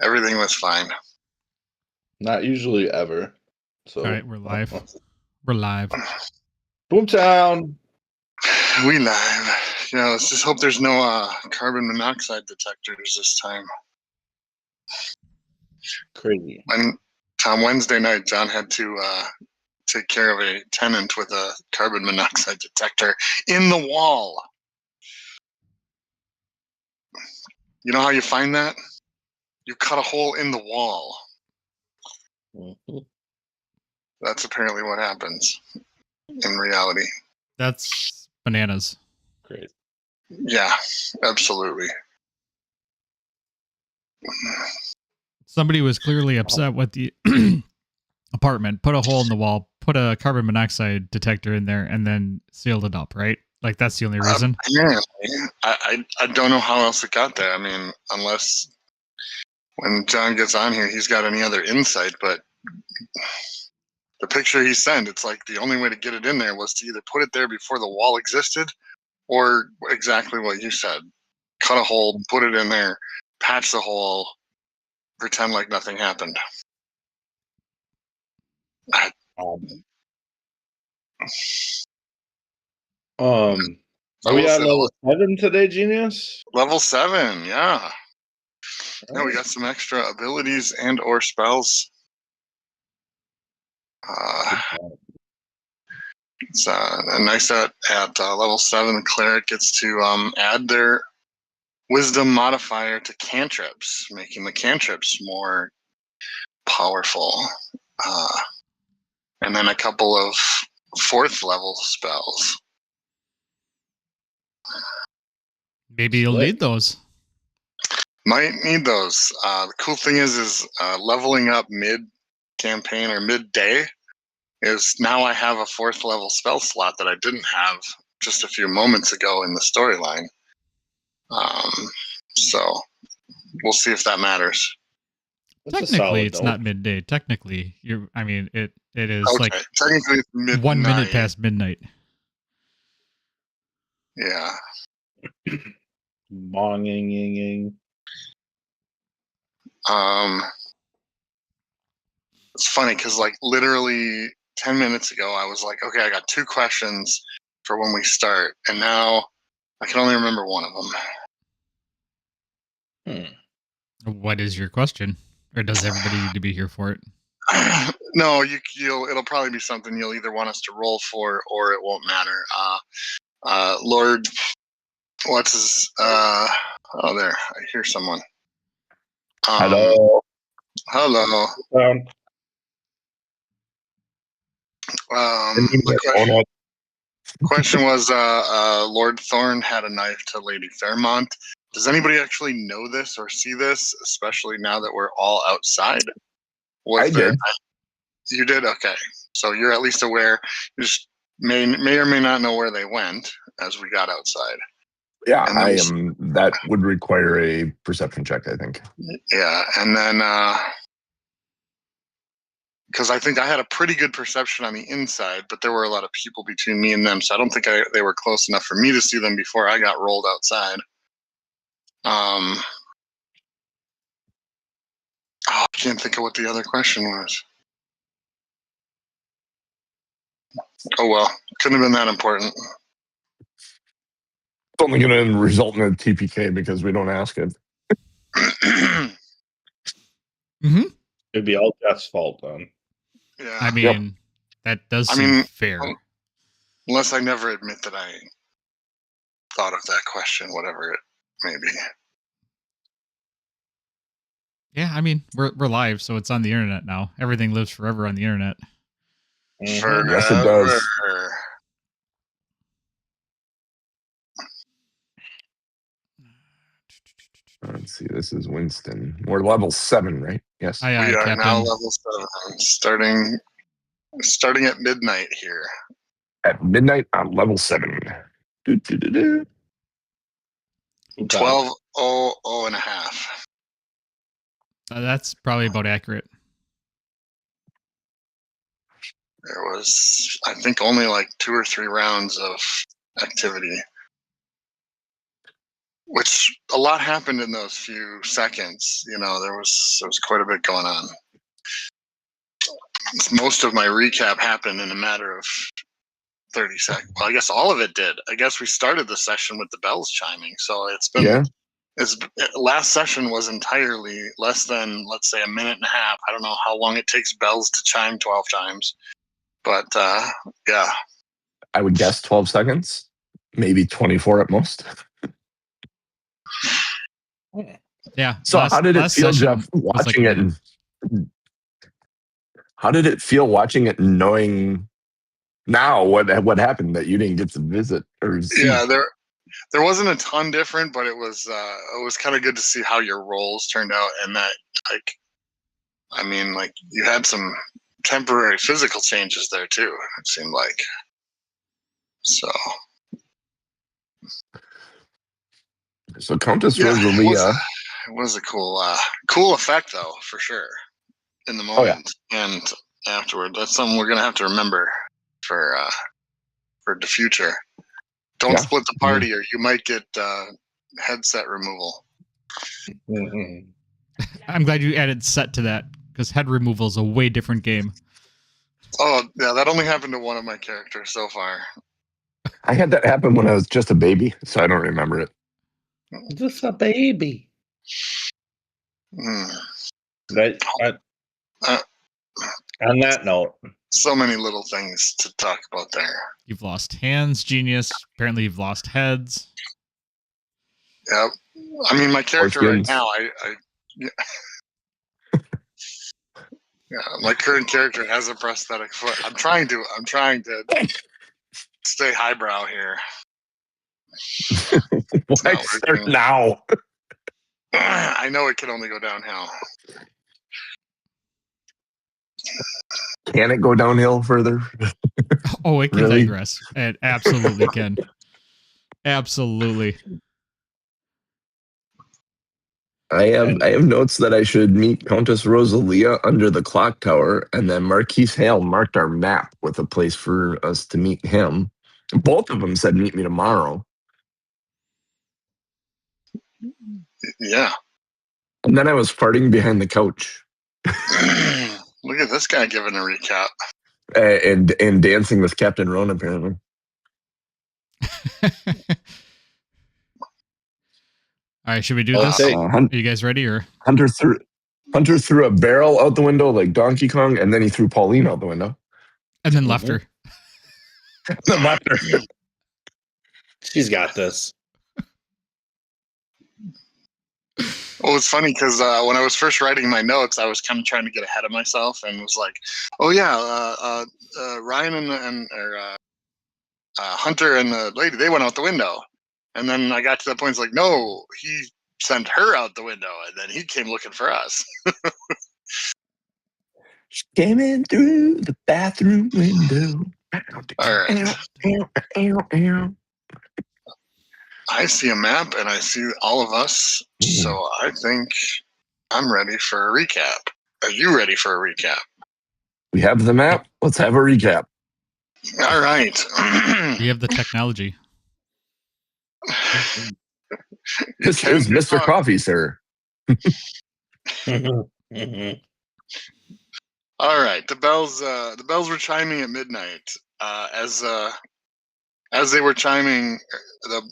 Everything was fine. Not usually ever. So all right, we're live. We're live. Boomtown. We live. Let's just hope there's no carbon monoxide detectors this time. Crazy. On Wednesday night, John had to take care of a tenant with a carbon monoxide detector in the wall. You know how you find that? You cut a hole in the wall. Mm-hmm. That's apparently what happens in reality. That's bananas. Great. Yeah, absolutely. Somebody was clearly upset with the apartment, put a hole in the wall, put a carbon monoxide detector in there, and then sealed it up, right? Like, that's the only reason? I don't know how else it got there. I mean, unless when John gets on here, he's got any other insight, but the picture he sent, it's like the only way to get it in there was to either put it there before the wall existed or exactly what you said. Cut a hole, put it in there, patch the hole, pretend like nothing happened. Are we on level 7 today, Genius? Level 7, yeah. Yeah, we got some extra abilities and or spells. It's nice at level 7, the cleric gets to add their wisdom modifier to cantrips, making the cantrips more powerful. And then a couple of 4th level spells. Maybe you'll need those. Might need those. The cool thing is leveling up mid-campaign or mid-day is now I have a 4th level spell slot that I didn't have just a few moments ago in the storyline. So we'll see if that matters. Technically, it's not midday. Technically, it is okay. like technically it's midnight. 1 minute past midnight. Yeah. Bonging. It's funny because like literally 10 minutes ago, I was like, okay, I got 2 questions for when we start, and now I can only remember one of them. What is your question? Or does everybody need to be here for it? No, it'll probably be something you'll either want us to roll for or it won't matter. Lord, what's his? Oh, there, I hear someone. Hello. Hello. The question was, Lord Thorn had a knife to Lady Fairmont. Does anybody actually know this or see this, especially now that we're all outside? I did. You did? Okay. So you're at least aware. You just may or may not know where they went as we got outside. Yeah, I am. That would require a perception check, I think. Yeah, and then because I think I had a pretty good perception on the inside, but there were a lot of people between me and them, so I don't think they were close enough for me to see them before I got rolled outside. I can't think of what the other question was. Oh well, couldn't have been that important. It's only going to result in a TPK because we don't ask it. It'd be all Jeff's fault then. Yeah. I mean, that does seem fair. Unless I never admit that I thought of that question, whatever it may be. Yeah, I mean, we're live, so it's on the internet now. Everything lives forever on the internet. Forever. Yes, it does. Let's see. This is Winston. We're level 7, right? Yes. We are Captain. now level 7, starting at midnight here. At midnight on level 7. 12:00.5. That's probably about accurate. There was, I think, only like 2 or 3 rounds of activity. which a lot happened in those few seconds. You know, there was quite a bit going on. Most of my recap happened in a matter of 30 seconds. Well, I guess all of it did. I guess we started the session with the bells chiming, so it's been. Last session was entirely less than, let's say, a minute and a half. I don't know how long it takes bells to chime 12 times, but yeah. I would guess 12 seconds, maybe 24 at most. Yeah. So how did it feel, Jeff, watching it? How did it feel watching it and knowing now what happened that you didn't get to visit or see? Yeah, there wasn't a ton different, but it was kind of good to see how your roles turned out, and that, like, I mean, like, you had some temporary physical changes there too. It seemed like. So Countess Rosalia. It was a cool effect, though, for sure. In the moment and afterward, that's something we're gonna have to remember for the future. Don't split the party, or you might get headset removal. I'm glad you added set to that, because head removal is a way different game. Oh yeah, that only happened to one of my characters so far. I had that happen when I was just a baby, so I don't remember it. Just a baby. On that note, so many little things to talk about there. You've lost hands, genius. Apparently, you've lost heads. Yep. I mean, my character right now, my current character has a prosthetic foot. I'm trying to stay highbrow here. Why start now? I know it can only go downhill. Can it go downhill further? Oh, it can digress. It absolutely can. Absolutely. I have notes that I should meet Countess Rosalia under the clock tower, and then Marquise Hale marked our map with a place for us to meet him. Both of them said meet me tomorrow. Yeah. And then I was farting behind the couch. Look at this guy giving a recap. And dancing with Captain Roan, apparently. All right, should we do this? Are you guys ready? Or Hunter threw a barrel out the window like Donkey Kong, and then he threw Pauline out the window. And then left her. Then left her. She's got this. Well, it's funny because when I was first writing my notes, I was kind of trying to get ahead of myself and was like, "Oh yeah, Ryan and Hunter and the lady, they went out the window." And then I got to the point, it's like, no, he sent her out the window, and then he came looking for us. She came in through the bathroom window. All right. I see a map, and I see all of us, so I think I'm ready for a recap. Are you ready for a recap? We have the map. Let's have a recap. All right. We have the technology. This is Mr. Coffee, sir. All right. The bells were chiming at midnight. As they were chiming, the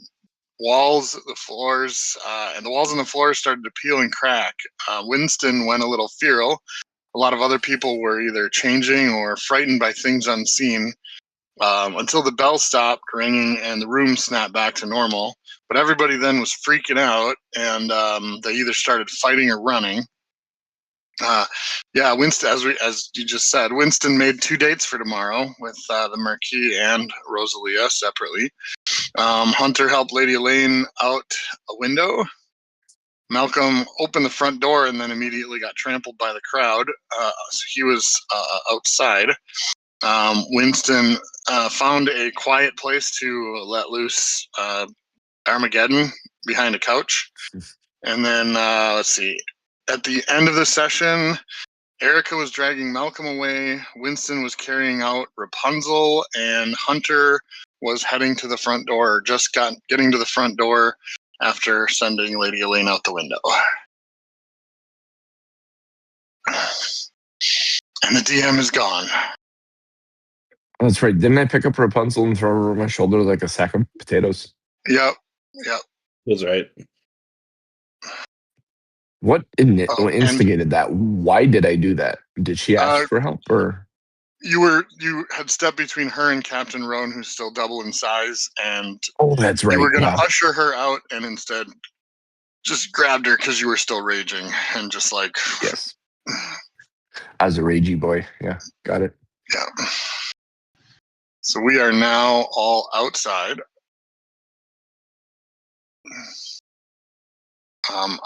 walls, the floors, and the walls and the floors started to peel and crack. Winston went a little feral. A lot of other people were either changing or frightened by things unseen, until the bell stopped ringing and the room snapped back to normal. But everybody then was freaking out, and they either started fighting or running. Winston, as you just said, Winston made 2 dates for tomorrow with the Marquis and Rosalia separately. Hunter helped Lady Elaine out a window. Malcolm opened the front door and then immediately got trampled by the crowd, so he was outside. Winston found a quiet place to let loose Armageddon behind a couch. And then, let's see, at the end of the session, Erica was dragging Malcolm away, Winston was carrying out Rapunzel, and Hunter was heading to the front door, or just getting to the front door after sending Lady Elaine out the window. And the DM is gone. That's right. Didn't I pick up Rapunzel and throw her over my shoulder like a sack of potatoes? Yep. That's right. What instigated that? Why did I do that? Did she ask for help, or you had stepped between her and Captain Roan, who's still double in size, and that's right. You were going to usher her out, and instead just grabbed her because you were still raging, and just like yes, as a ragey boy. Yeah, got it. Yeah. So we are now all outside.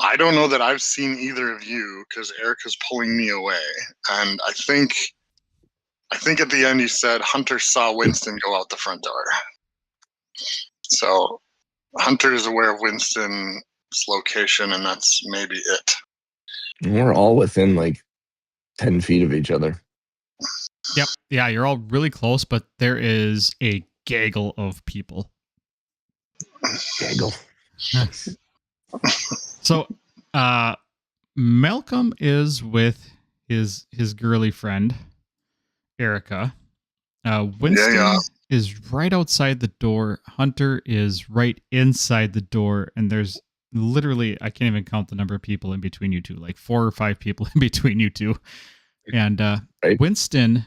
I don't know that I've seen either of you because Erica's pulling me away, and I think at the end you said Hunter saw Winston go out the front door. So Hunter is aware of Winston's location, and that's maybe it. We're all within like 10 feet of each other. Yep. Yeah, you're all really close, but there is a gaggle of people. Gaggle. So, Malcolm is with his girly friend, Erica. Winston is right outside the door. Hunter is right inside the door. And there's literally, I can't even count the number of people in between you two, like 4 or 5 people in between you two. And right. Winston,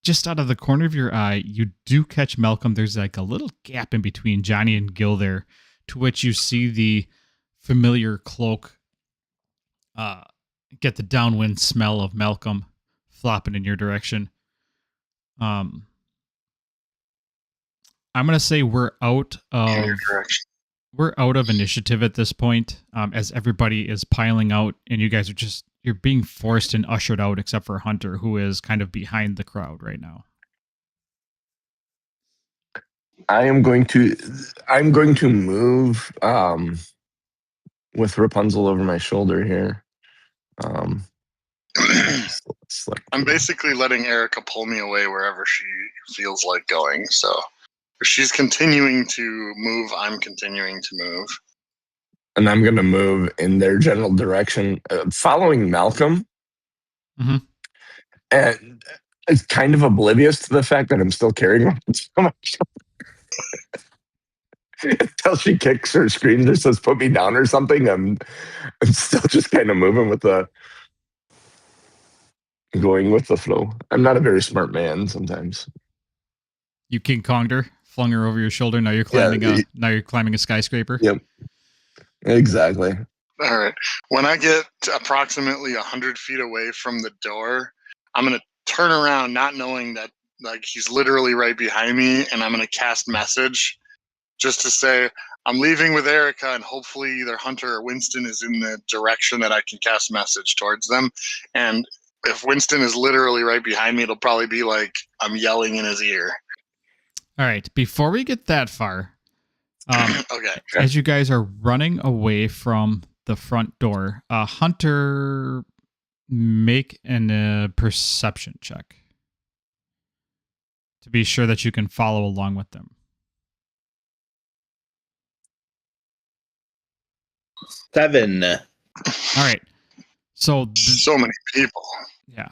just out of the corner of your eye, you do catch Malcolm. There's like a little gap in between Johnny and Gil there, to which you see the familiar cloak get the downwind smell of Malcolm flopping in your direction. I'm gonna say we're out of initiative at this point, as everybody is piling out, and you guys are you're being forced and ushered out, except for Hunter, who is kind of behind the crowd right now. I'm going to move with Rapunzel over my shoulder here. I'm basically letting Erica pull me away wherever she feels like going. So if she's continuing to move, I'm continuing to move. And I'm going to move in their general direction, following Malcolm. Mm-hmm. And it's kind of oblivious to the fact that I'm still carrying her so much. Until she kicks or screams or says, "Put me down" or something, I'm still just kind of moving going with the flow. I'm not a very smart man sometimes. You King Konged her, flung her over your shoulder. Now you're climbing a skyscraper. Yep. Exactly. All right. When I get approximately 100 feet away from the door, I'm going to turn around, not knowing that like he's literally right behind me, and I'm going to cast message just to say, I'm leaving with Erica, and hopefully either Hunter or Winston is in the direction that I can cast message towards them. And if Winston is literally right behind me, it'll probably be like I'm yelling in his ear. All right. Before we get that far, okay. As you guys are running away from the front door, Hunter, make a perception check to be sure that you can follow along with them. 7. All right. So many people. Yeah.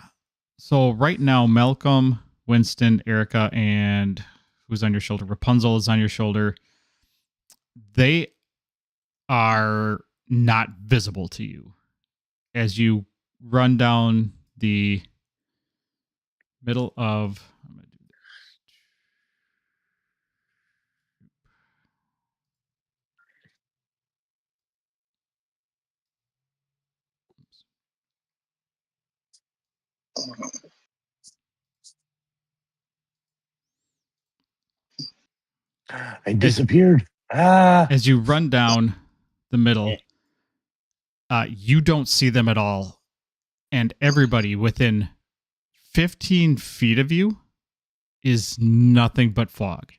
So right now, Malcolm, Winston, Erica, and who's on your shoulder? Rapunzel is on your shoulder. They are not visible to you as you run down the middle of. I'm going to do this. I disappeared. As you run down the middle, you don't see them at all. And everybody within 15 feet of you is nothing but fog.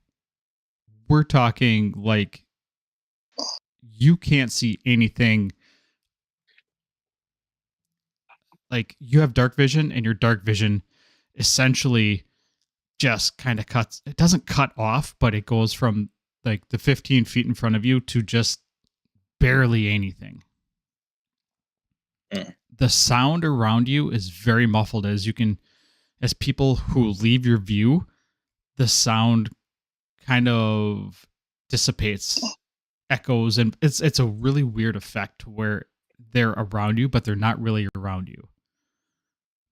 We're talking like you can't see anything. Like you have dark vision, and your dark vision essentially just kind of cuts. It doesn't cut off, but it goes from like the 15 feet in front of you to just barely anything. The sound around you is very muffled as people who leave your view, the sound kind of dissipates, echoes, and it's a really weird effect where they're around you, but they're not really around you.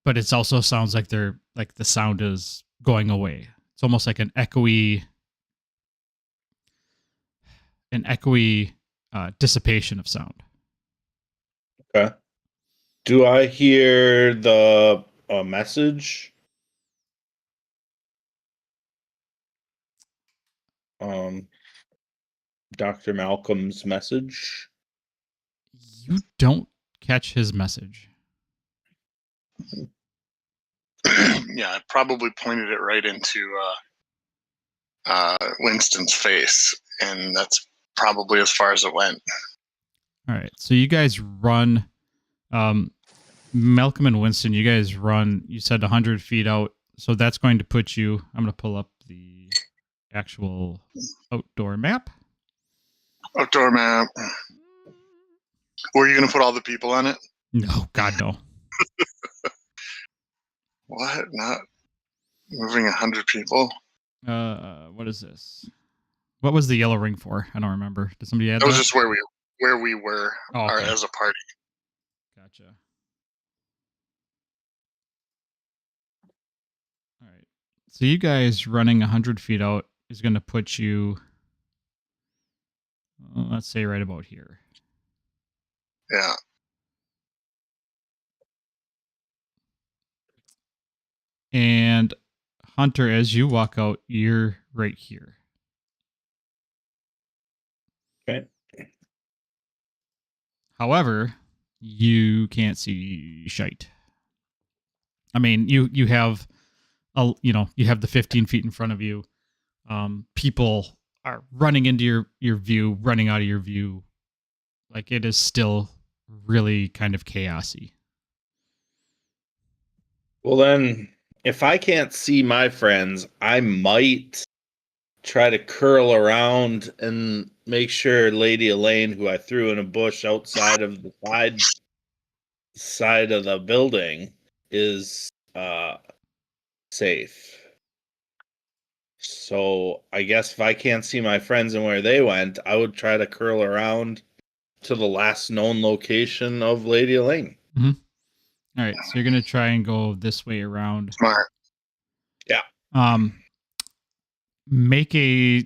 But it also sounds like the sound is going away. It's almost like an echoey dissipation of sound. Okay. Do I hear the message? Dr. Malcolm's message? You don't catch his message. Yeah, I probably pointed it right into Winston's face, and that's probably as far as it went. All right, so you guys run. Malcolm and Winston, you guys run. You said 100 feet out, so that's going to put you. I'm going to pull up the actual outdoor map. Outdoor map. Were you going to put all the people on it? No, God, no. What? Not moving 100 people? What is this? What was the yellow ring for? I don't remember. Did somebody add that? That was just where we were okay. as a party. Gotcha. All right. So you guys running 100 feet out is going to put you, let's say, right about here. Yeah. And Hunter, as you walk out, you're right here. Okay. However, you can't see shite. I mean, you have you have the 15 feet in front of you. People are running into your view, running out of your view. Like, it is still really kind of chaosy. Well, then, if I can't see my friends, I might try to curl around and make sure Lady Elaine, who I threw in a bush outside of the side of the building, is safe. So I guess if I can't see my friends and where they went, I would try to curl around to the last known location of Lady Elaine. Mm-hmm. All right, so you're gonna try and go this way around. Smart. Yeah. Make a.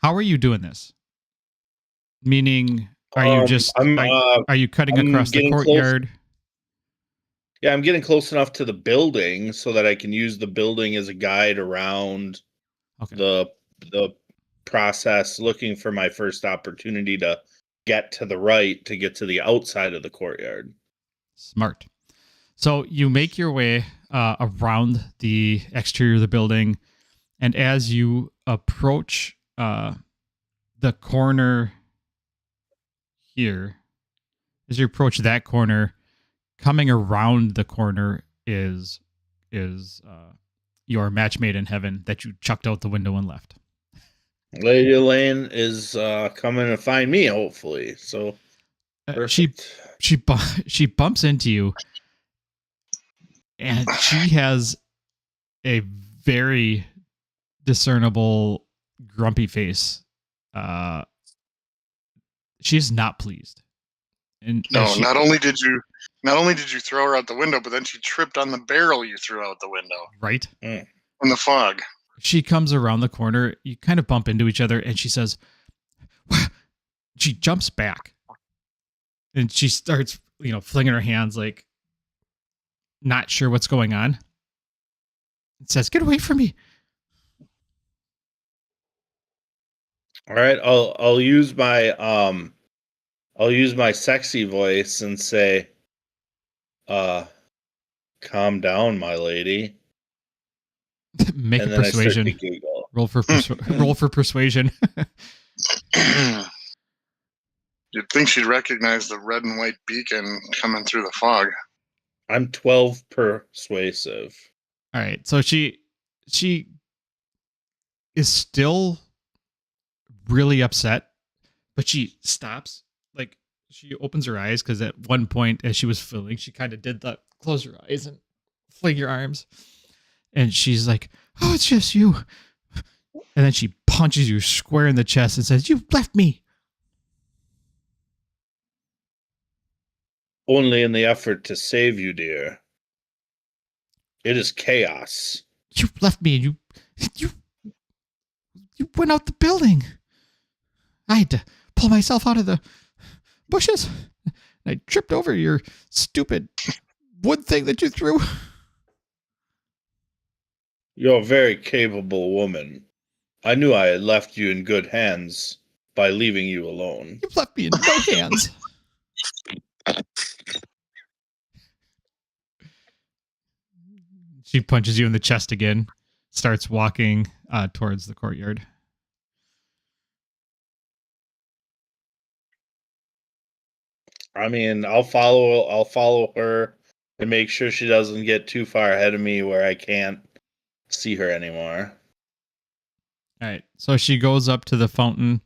How are you doing this? Meaning, are you just are you cutting across the courtyard? Yeah, I'm getting close enough to the building so that I can use the building as a guide around the process, looking for my first opportunity to get to the right to get to the outside of the courtyard. Smart. So you make your way around the exterior of the building, and as you approach the corner here, as you approach that corner, coming around the corner is your match made in heaven that you chucked out the window and left. Lady Elaine is coming to find me, hopefully. So she bumps into you, and she has a very discernible grumpy face. She's not pleased. And no, not only did you throw her out the window, but then she tripped on the barrel you threw out the window. Right? In the fog. She comes around the corner. You kind of bump into each other, and she says, she jumps back, and she starts, flinging her hands, like, not sure what's going on. It says, "Get away from me." All right, I'll use my sexy voice and say, calm down, my lady. Make a persuasion. Roll for persuasion. You'd think she'd recognize the red and white beacon coming through the fog. I'm 12 persuasive. All right, so she is still really upset, but she stops. Like, she opens her eyes because at one point as she was filling, she kind of did the close her eyes and fling your arms. And she's like, "Oh, it's just you." And then she punches you square in the chest and says, "You left me." Only in the effort to save you, dear. It is chaos. You left me and you went out the building. I had to pull myself out of the bushes. I tripped over your stupid wood thing that you threw. You're a very capable woman. I knew I had left you in good hands by leaving you alone. You left me in no hands. She punches you in the chest again, starts walking towards the courtyard. I mean, I'll follow her and make sure she doesn't get too far ahead of me where I can't see her anymore. All right. So she goes up to the fountain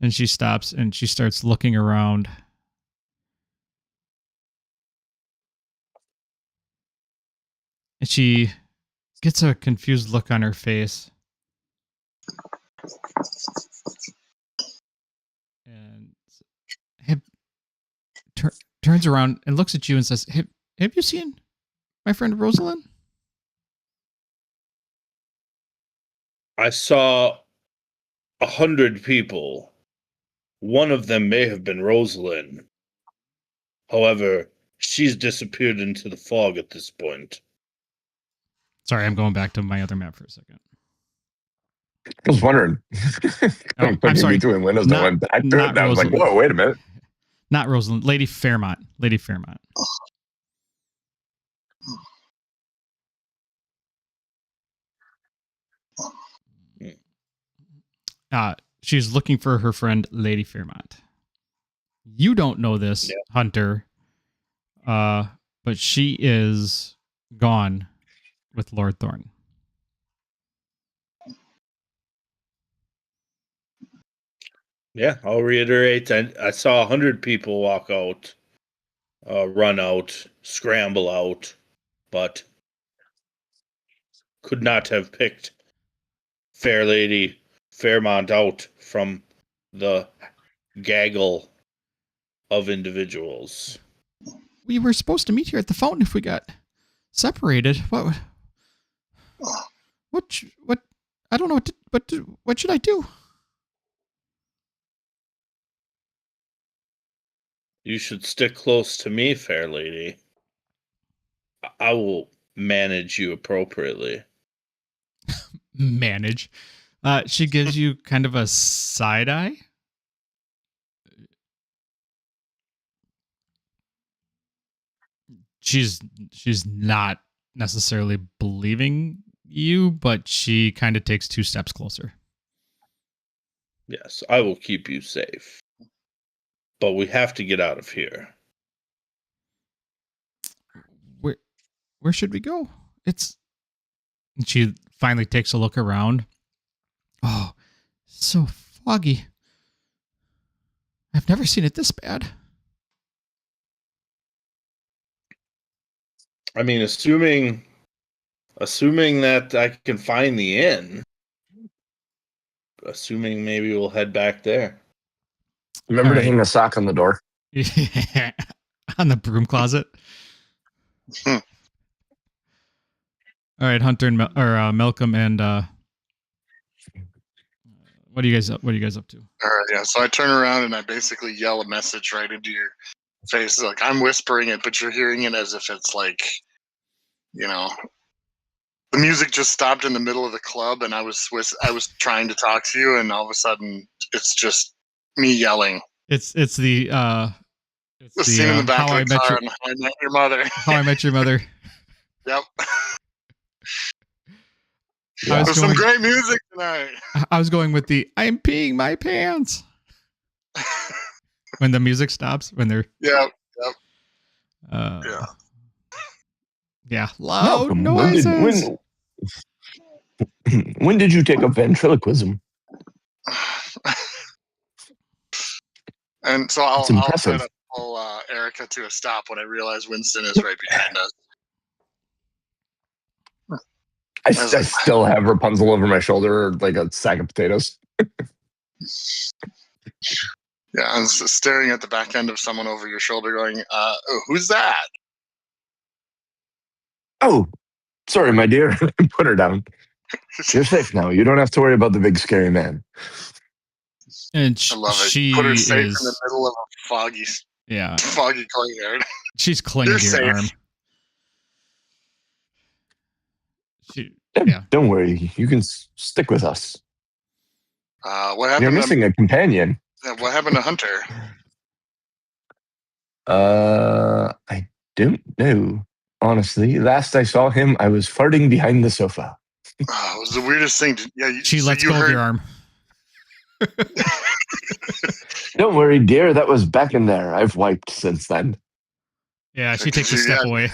and she stops and she starts looking around. And she gets a confused look on her face. And turns around and looks at you and says, have you seen my friend Rosalind? I saw 100 people. One of them may have been Rosalind. However, she's disappeared into the fog at this point. Sorry, I'm going back to my other map for a second. I was wondering. I'm sorry. Between windows and went back to it. And I was like, whoa, wait a minute. Not Rosalind. Lady Fairmont. Lady Fairmont. She's looking for her friend, Lady Fairmont. You don't know this, Hunter, but she is gone with Lord Thorne. Yeah, I'll reiterate. I saw 100 people walk out, run out, scramble out, but could not have picked Fair Lady Fairmont out from the gaggle of individuals. We were supposed to meet here at the fountain if we got separated. What I don't know what should I do? You should stick close to me, fair lady. I will manage you appropriately. Manage? She gives you kind of a side eye. She's not necessarily believing you, but she kind of takes 2 steps closer. Yes, I will keep you safe. But we have to get out of here. Where should we go? She finally takes a look around. Oh, so foggy. I've never seen it this bad. I mean, assuming that I can find the inn, assuming maybe we'll head back there. Remember to hang a sock on the door. On the broom closet. All right, Hunter and Malcolm and what are you guys up to? All right, yeah. So I turn around and I basically yell a message right into your face. Like, I'm whispering it, but you're hearing it as if it's like, you know, the music just stopped in the middle of the club, and I was trying to talk to you, and all of a sudden it's just me yelling. It's the scene in the back of the car on How I Met Your Mother. How I Met Your Mother. Yep. There's some great music tonight. I was going with the "I'm peeing my pants" when the music stops. When they're yeah. Loud noises. When did you take up ventriloquism? And so I'll It's try impressive. to pull Erica to a stop when I realize Winston is right behind us. I still have Rapunzel over my shoulder like a sack of potatoes. Yeah, I'm staring at the back end of someone over your shoulder going, who's that? Oh, sorry, my dear. Put her down. You're safe now. You don't have to worry about the big scary man. And I love it. she Put her safe is in the middle of a foggy courtyard. She's clinging to your safe. arm. Yeah. Don't worry. You can stick with us. What happened? You're missing a companion. What happened to Hunter? I don't know. Honestly, last I saw him, I was farting behind the sofa. Oh, it was the weirdest thing. She lets go of your arm. Don't worry, dear. That was back in there. I've wiped since then. Yeah, she takes a step away.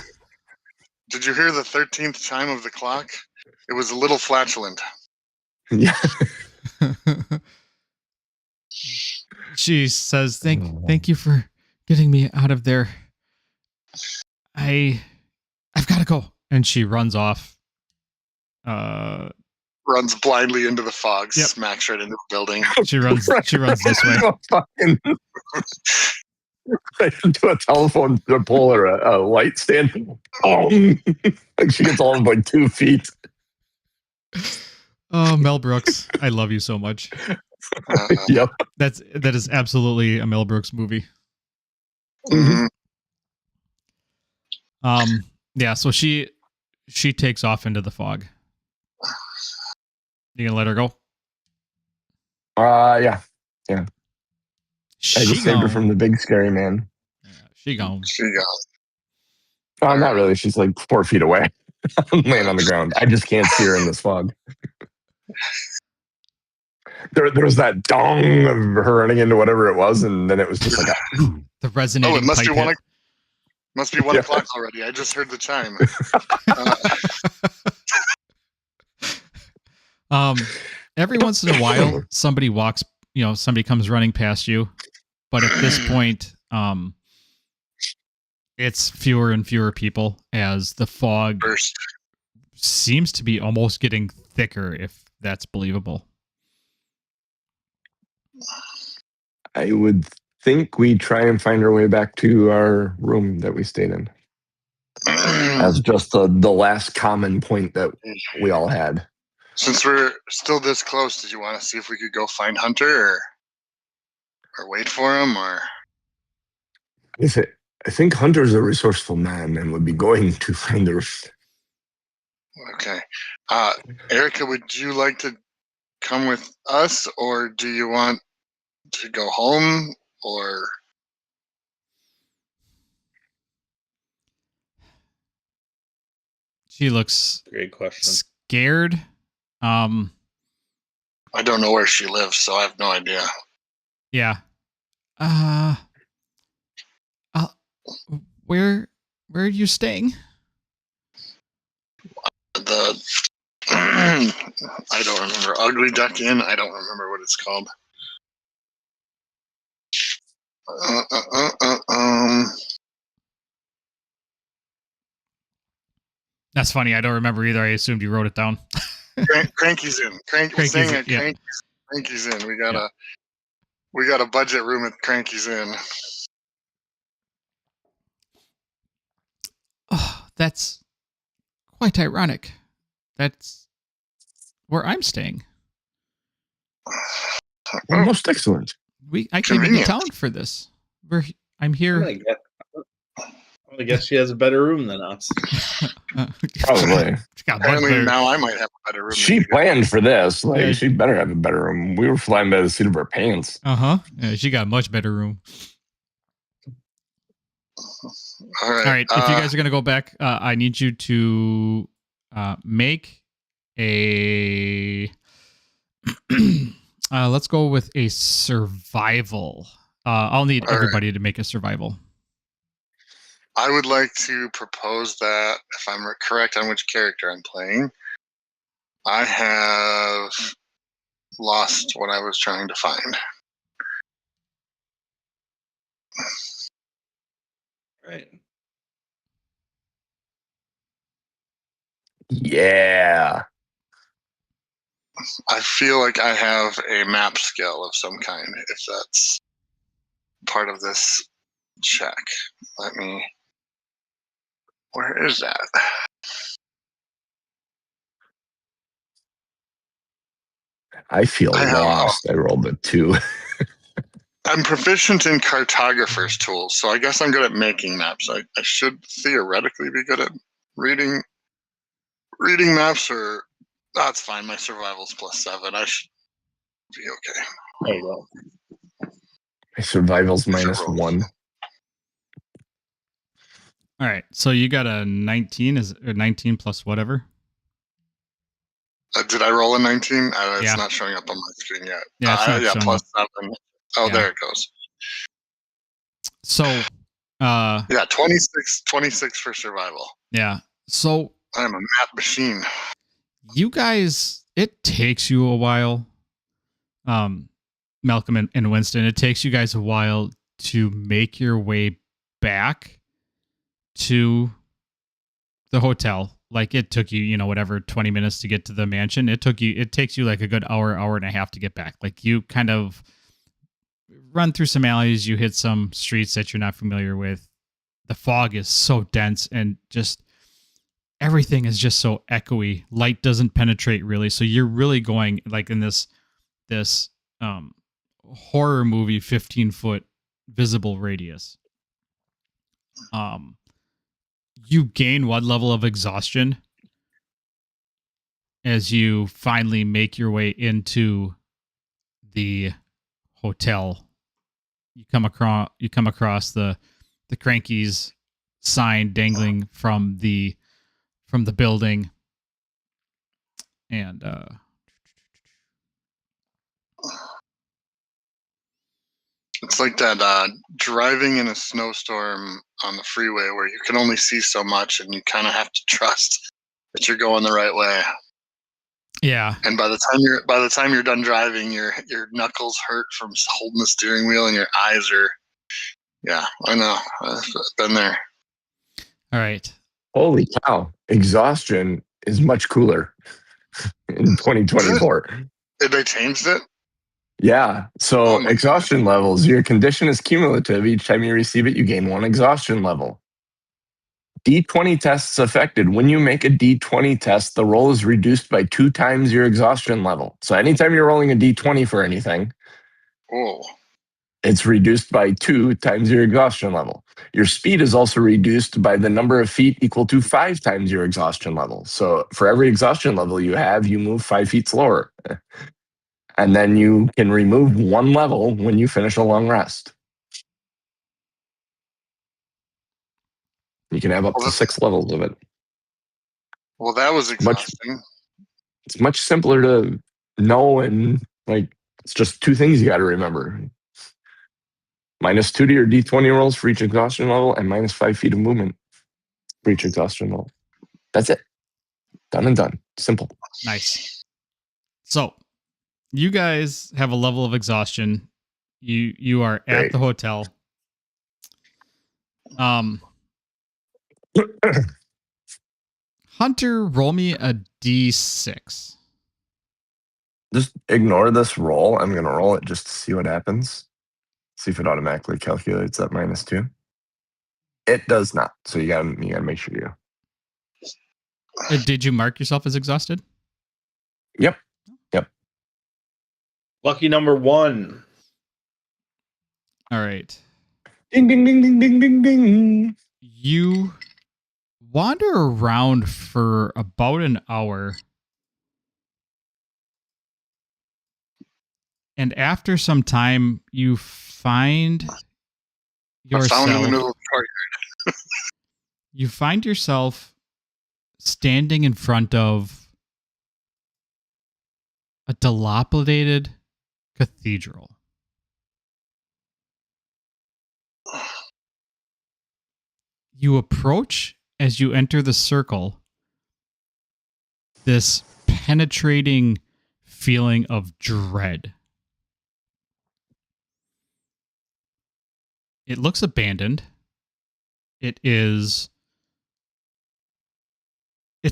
Did you hear the 13th chime of the clock? It was a little flatulent. Yeah. She says, "Thank you for getting me out of there. I've got to go." And she runs off. Runs blindly into the fog, Yep. smacks right into the building. She runs this way. To a telephone pole or a light stand. Like she gets all of like 2 feet. Oh, Mel Brooks, I love you so much. Yep. That is absolutely a Mel Brooks movie. Mm-hmm. Yeah, so she takes off into the fog. You gonna let her go? Yeah. I She just saved her gone. from the big scary man. Yeah, she gone. Not really. She's like 4 feet away. I'm laying on the ground. I just can't see her in this fog. There was that dong of her running into whatever it was, and then it was just like the resonating. Oh, it must pipe be hit. Must be 1 o'clock already. I just heard the chime. Every once in a while, somebody comes running past you, but at this point, it's fewer and fewer people as the fog seems to be almost getting thicker, if that's believable. I would think we try and find our way back to our room that we stayed in. As just the last common point that we all had. Since we're still this close, did you want to see if we could go find Hunter or wait for him or? I think Hunter's a resourceful man and would be going to find the room. Okay. Erica, would you like to come with us or do you want to go home or? She looks great question. Scared. I don't know where she lives, so I have no idea. Yeah. Where are you staying? I don't remember. Ugly Duck Inn. I don't remember what it's called. That's funny. I don't remember either. I assumed you wrote it down. Cranky's Inn. Cranky's Inn. We got a budget room at Cranky's Inn. Oh, that's quite ironic. That's where I'm staying. Most excellent. I came into town for this. I'm here. I guess she has a better room than us. Probably. Apparently now I might have a better room. She planned for this. She better have a better room. We were flying by the seat of our pants. Yeah, she got a much better room. All right. If you guys are going to go back, I need you to make a... let's go with a survival. I'll need everybody to make a survival. I would like to propose that, if I'm correct on which character I'm playing, I have lost what I was trying to find. right. Yeah. I feel like I have a map skill of some kind, if that's part of this check. Where is that? I feel I have, lost. I rolled a 2. I'm proficient in cartographer's tools, so I guess I'm good at making maps. I should theoretically be good at reading maps, or that's fine. My survival's +7. I should be okay. There you go. My survival's If it rolls. -1. All right. So you got a 19, is or 19 plus whatever? Did I roll a 19? It's Yeah. not showing up on my screen yet. Yeah, it's not showing up. +7. Oh, Yeah. there it goes. So, Yeah, 26 for survival. yeah. So I'm a map machine. you guys, it takes you a while. Malcolm and Winston, it takes you guys a while to make your way back to the hotel. Like it took you, whatever, 20 minutes to get to the mansion. It takes you like a good hour and a half to get back. Like you kind of run through some alleys, you hit some streets that you're not familiar with. The fog is so dense and just everything is just so echoey. Light doesn't penetrate really. So you're really going like in this horror movie 15-foot visible radius. You gain one level of exhaustion as you finally make your way into the hotel. You come across the Crankies sign dangling from the building, and It's like that driving in a snowstorm on the freeway where you can only see so much, and you kind of have to trust that you're going the right way. yeah. And by the time you're done driving, your knuckles hurt from holding the steering wheel, and your eyes are. Yeah, I know. I've been there. All right. Holy cow. Exhaustion is much cooler in 2024. They changed it? Yeah. So Oh my exhaustion levels, your condition is cumulative. Each time you receive it, you gain 1 exhaustion level. D20 tests affected. When you make a D20 test, the roll is reduced by 2 times your exhaustion level. So anytime you're rolling a D20 for anything, Oh. it's reduced by 2 times your exhaustion level. Your speed is also reduced by the number of feet equal to 5 times your exhaustion level. So for every exhaustion level you have, you move 5 feet slower. And then you can remove 1 level when you finish a long rest. You can have up to 6 levels of it. Well, that was exhausting. It's much simpler to know, and it's just 2 things you got to remember. -2 to your D20 rolls for each exhaustion level, and -5 feet of movement for each exhaustion level. That's it. Done and done. Simple. Nice. So you guys have a level of exhaustion. You are at Great. the hotel. Hunter, roll me a D6. Just ignore this roll. I'm going to roll it just to see what happens. See if it automatically calculates that -2. It does not. So you gotta make sure you. Did you mark yourself as exhausted? Yep. Lucky number 1. All right. Ding ding ding ding ding ding ding. You wander around for about an hour. And after some time, you find yourself. I found in the middle of the courtyard. You find yourself standing in front of a dilapidated cathedral. You approach as you enter the circle, this penetrating feeling of dread. It looks abandoned. it's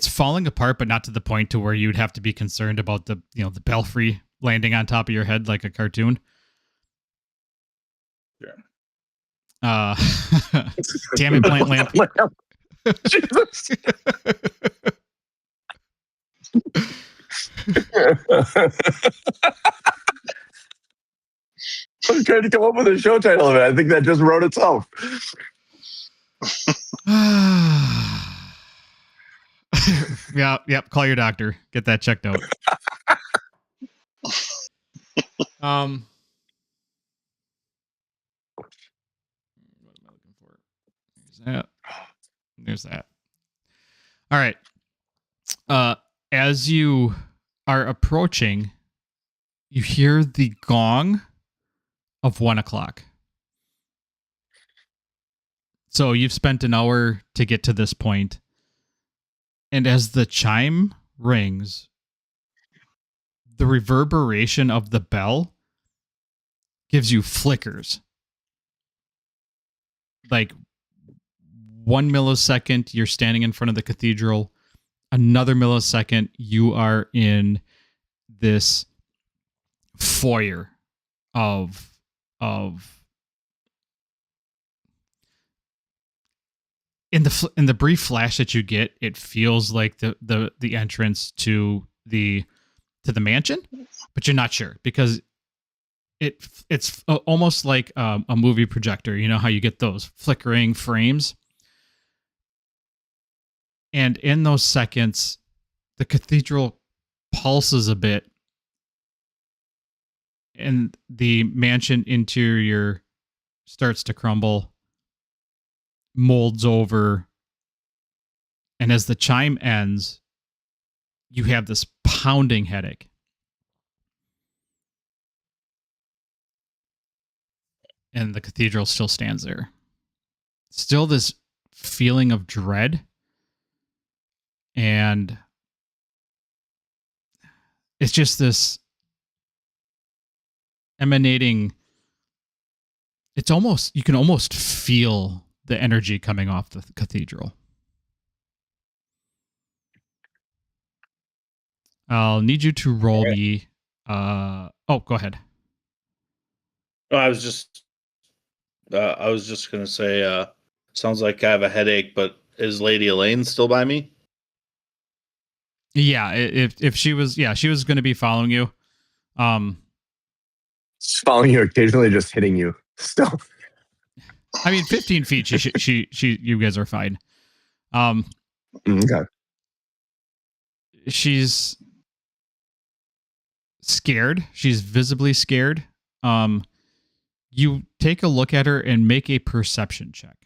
falling apart, but not to the point to where you'd have to be concerned about the belfry landing on top of your head like a cartoon. Yeah. Damn it, plant lamp. Jesus. I was trying to come up with a show title of it. I think that just wrote itself. Yep. Call your doctor. Get that checked out. What am I looking for? There's that. All right. As you are approaching, you hear the gong of 1:00. So you've spent an hour to get to this point. And as the chime rings, the reverberation of the bell gives you flickers. Like 1 millisecond, you're standing in front of the cathedral. Another millisecond, you are in this foyer of in the brief flash that you get, it feels like the entrance to the mansion, but you're not sure because it's almost like a movie projector. You know how you get those flickering frames, and in those seconds, the cathedral pulses a bit, and the mansion interior starts to crumble, molds over, and as the chime ends, you have this pounding headache. And the cathedral still stands there. Still this feeling of dread. And it's just this emanating. You can almost feel the energy coming off the cathedral. I'll need you to roll me. Go ahead. No, I was just gonna say. Sounds like I have a headache, but is Lady Elaine still by me? Yeah, if she was, she was going to be following you. Following you, occasionally just hitting you. Still. I mean, 15 feet. You guys are fine. Okay. She's scared. She's visibly scared. You take a look at her and make a perception check.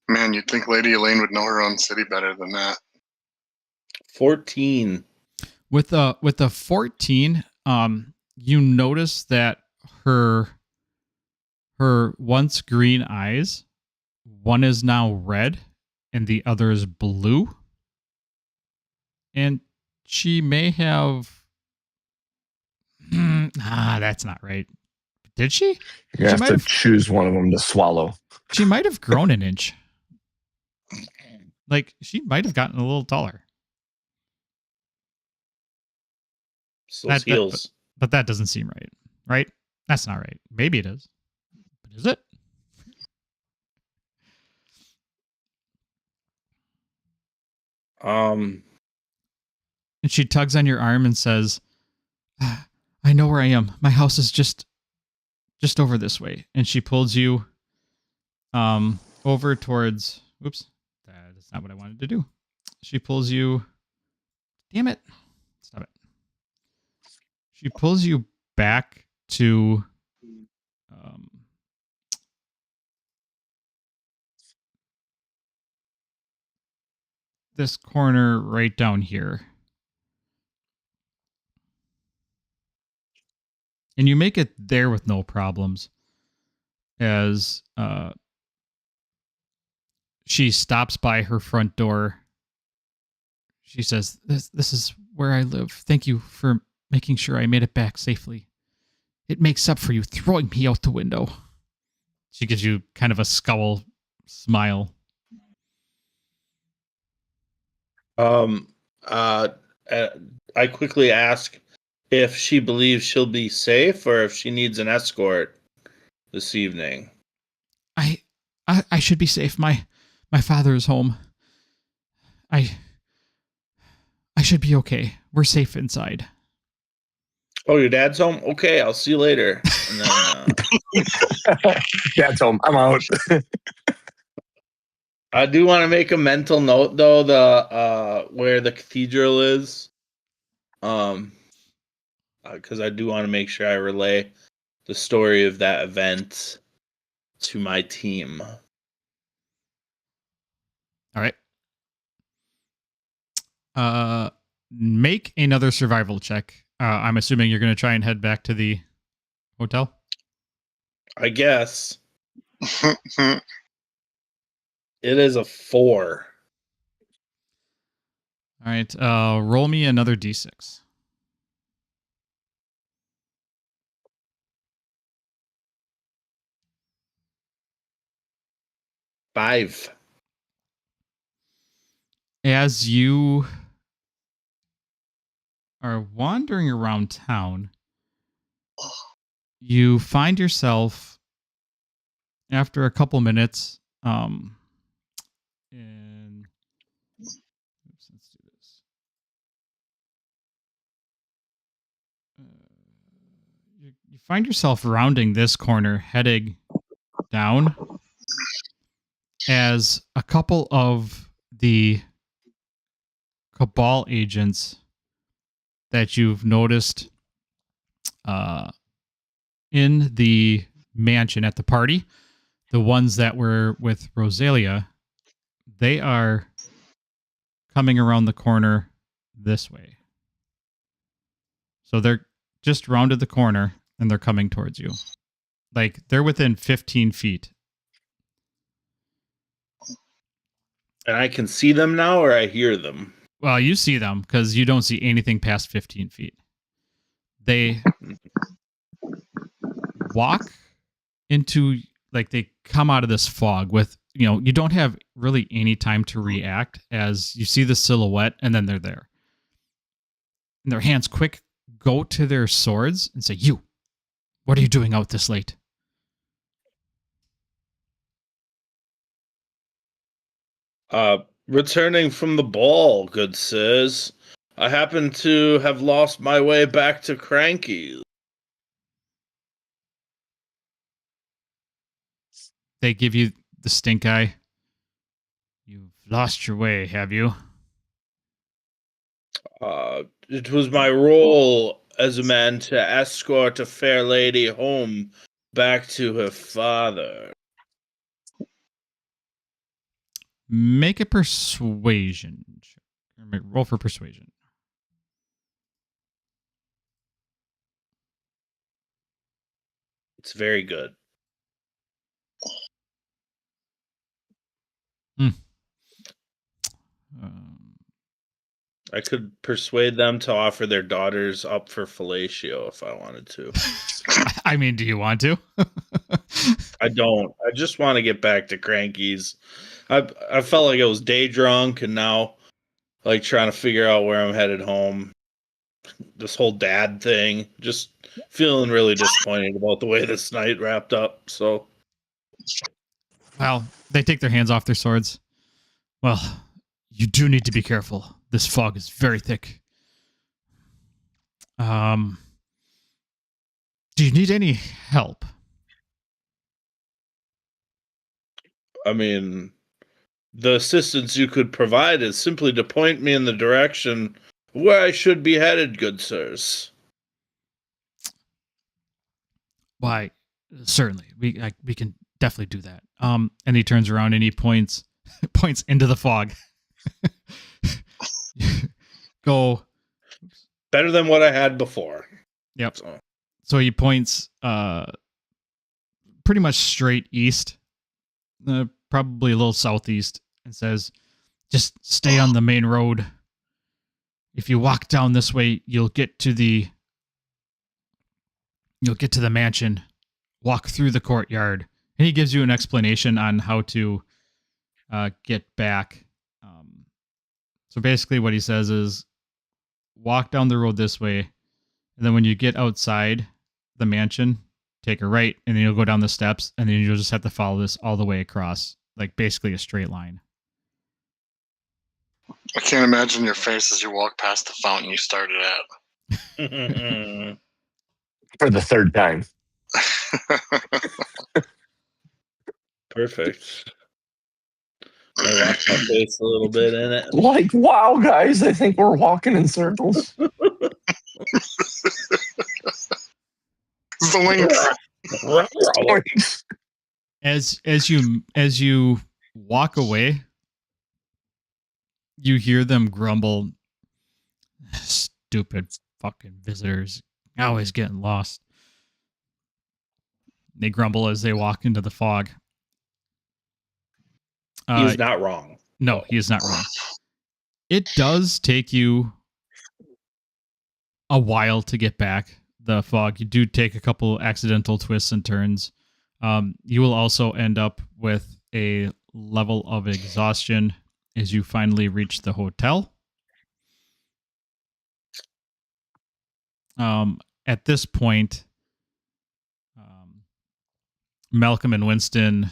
Man, you'd think Lady Elaine would know her own city better than that. 14. With a 14, you notice that her once green eyes, one is now red and the other is blue. And she may have that's not right. Did she? You have to choose one of them to swallow. She might have grown an inch. Like, she might have gotten a little taller. So heels. But that doesn't seem right. Right? That's not right. Maybe it is. But is it? And she tugs on your arm and says, I know where I am. My house is just over this way. And she pulls you over towards... Oops. That's not what I wanted to do. She pulls you... Damn it. Stop it. She pulls you back to... this corner right down here. And you make it there with no problems. As she stops by her front door. She says, This is where I live. Thank you for making sure I made it back safely. It makes up for you throwing me out the window. She gives you kind of a scowl smile. I quickly ask if she believes she'll be safe or if she needs an escort this evening. I should be safe. My father is home. I should be okay. We're safe inside. Oh, your dad's home? Okay, I'll see you later. And then, Dad's home. I'm out. I do want to make a mental note, though, the where the cathedral is, because I do want to make sure I relay the story of that event to my team. All right. Make another survival check. I'm assuming you're going to try and head back to the hotel. I guess it is a 4. All right. Roll me another d6. Five. As you are wandering around town, you find yourself after a couple minutes in let's do this. You find yourself rounding this corner, heading down, as a couple of the Cabal agents that you've noticed in the mansion at the party, the ones that were with Rosalia, they are coming around the corner this way. So they're just rounded the corner and they're coming towards you. Like they're within 15 feet. And I can see them now, or I hear them? Well, you see them because you don't see anything past 15 feet. They walk into, like, they come out of this fog with, you don't have really any time to react as you see the silhouette and then they're there. And their hands quick go to their swords and say, "You, what are you doing out this late?" Returning from the ball, good sirs. I happen to have lost my way back to Cranky. They give you the stink eye. "You've lost your way, have you?" It was my role as a man to escort a fair lady home back to her father. Make a persuasion check. Roll for persuasion. It's very good. I could persuade them to offer their daughters up for fellatio if I wanted to. I mean, do you want to? I don't. I just want to get back to Cranky's. I felt like I was day drunk and now like trying to figure out where I'm headed home. This whole dad thing, just feeling really disappointed about the way this night wrapped up. So, Well, they take their hands off their swords. "Well, you do need to be careful. This fog is very thick. Do you need any help?" I mean, the assistance you could provide is simply to point me in the direction where I should be headed, good sirs. "Why, certainly. We can definitely do that." And he turns around and he points into the fog. Go. Better than what I had before. Yep. So he points pretty much straight east, probably a little southeast, and says, "Just stay on the main road. If you walk down this way, you'll get to the You'll get to the mansion, walk through the courtyard, and he gives you an explanation on how to get back. So basically what he says is walk down the road this way, and then when you get outside the mansion, take a right, and then you'll go down the steps, and then you'll just have to follow this all the way across, like basically a straight line. I can't imagine your face as you walk past the fountain you started at. For the third time. Perfect. I lost my face a little bit in it. Like, wow, guys, I think we're walking in circles. Zoinks. As you walk away, you hear them grumble, stupid fucking visitors, always getting lost. They grumble as they walk into the fog. He's not wrong. No, he is not wrong. It does take you a while to get back the fog. You do take a couple accidental twists and turns. You will also end up with a level of exhaustion as you finally reach the hotel. At this point, Malcolm and Winston,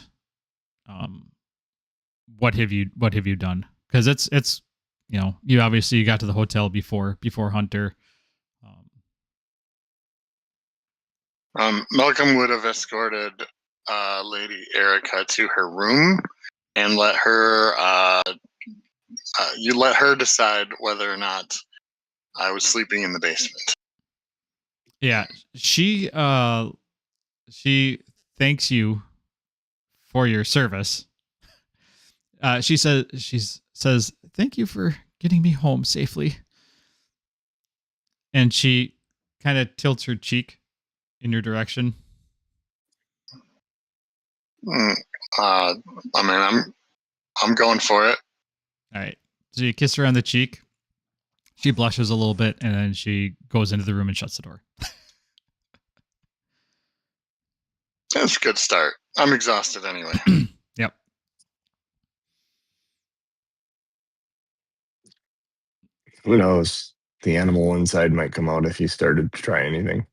what have you done? Because it's you obviously got to the hotel before Hunter. Malcolm would have escorted Lady Erica to her room and let her you let her decide whether or not I was sleeping in the basement. Yeah, she thanks you for your service. She says thank you for getting me home safely, and she kind of tilts her cheek in your direction. I mean, I'm going for it. All right, so you kiss her on the cheek. She blushes a little bit, and then she goes into the room and shuts the door. That's a good start. I'm exhausted anyway. Yep. Who knows? The animal inside might come out if you started to try anything.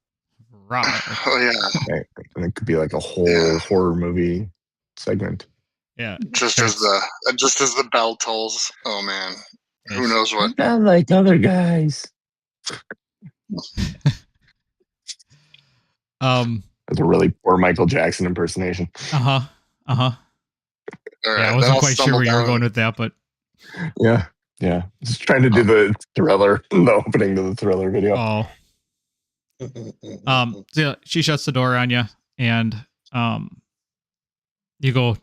Right. Oh yeah. Right? And it could be like a whole horror movie segment. Yeah. Just as the bell tolls. Oh man. Who knows what? Not like other guys. That's a really poor Michael Jackson impersonation. All right, I wasn't quite sure where you were going with that, but yeah. Just trying to do the Thriller, the opening to the Thriller video. So yeah, she shuts the door on you, and you go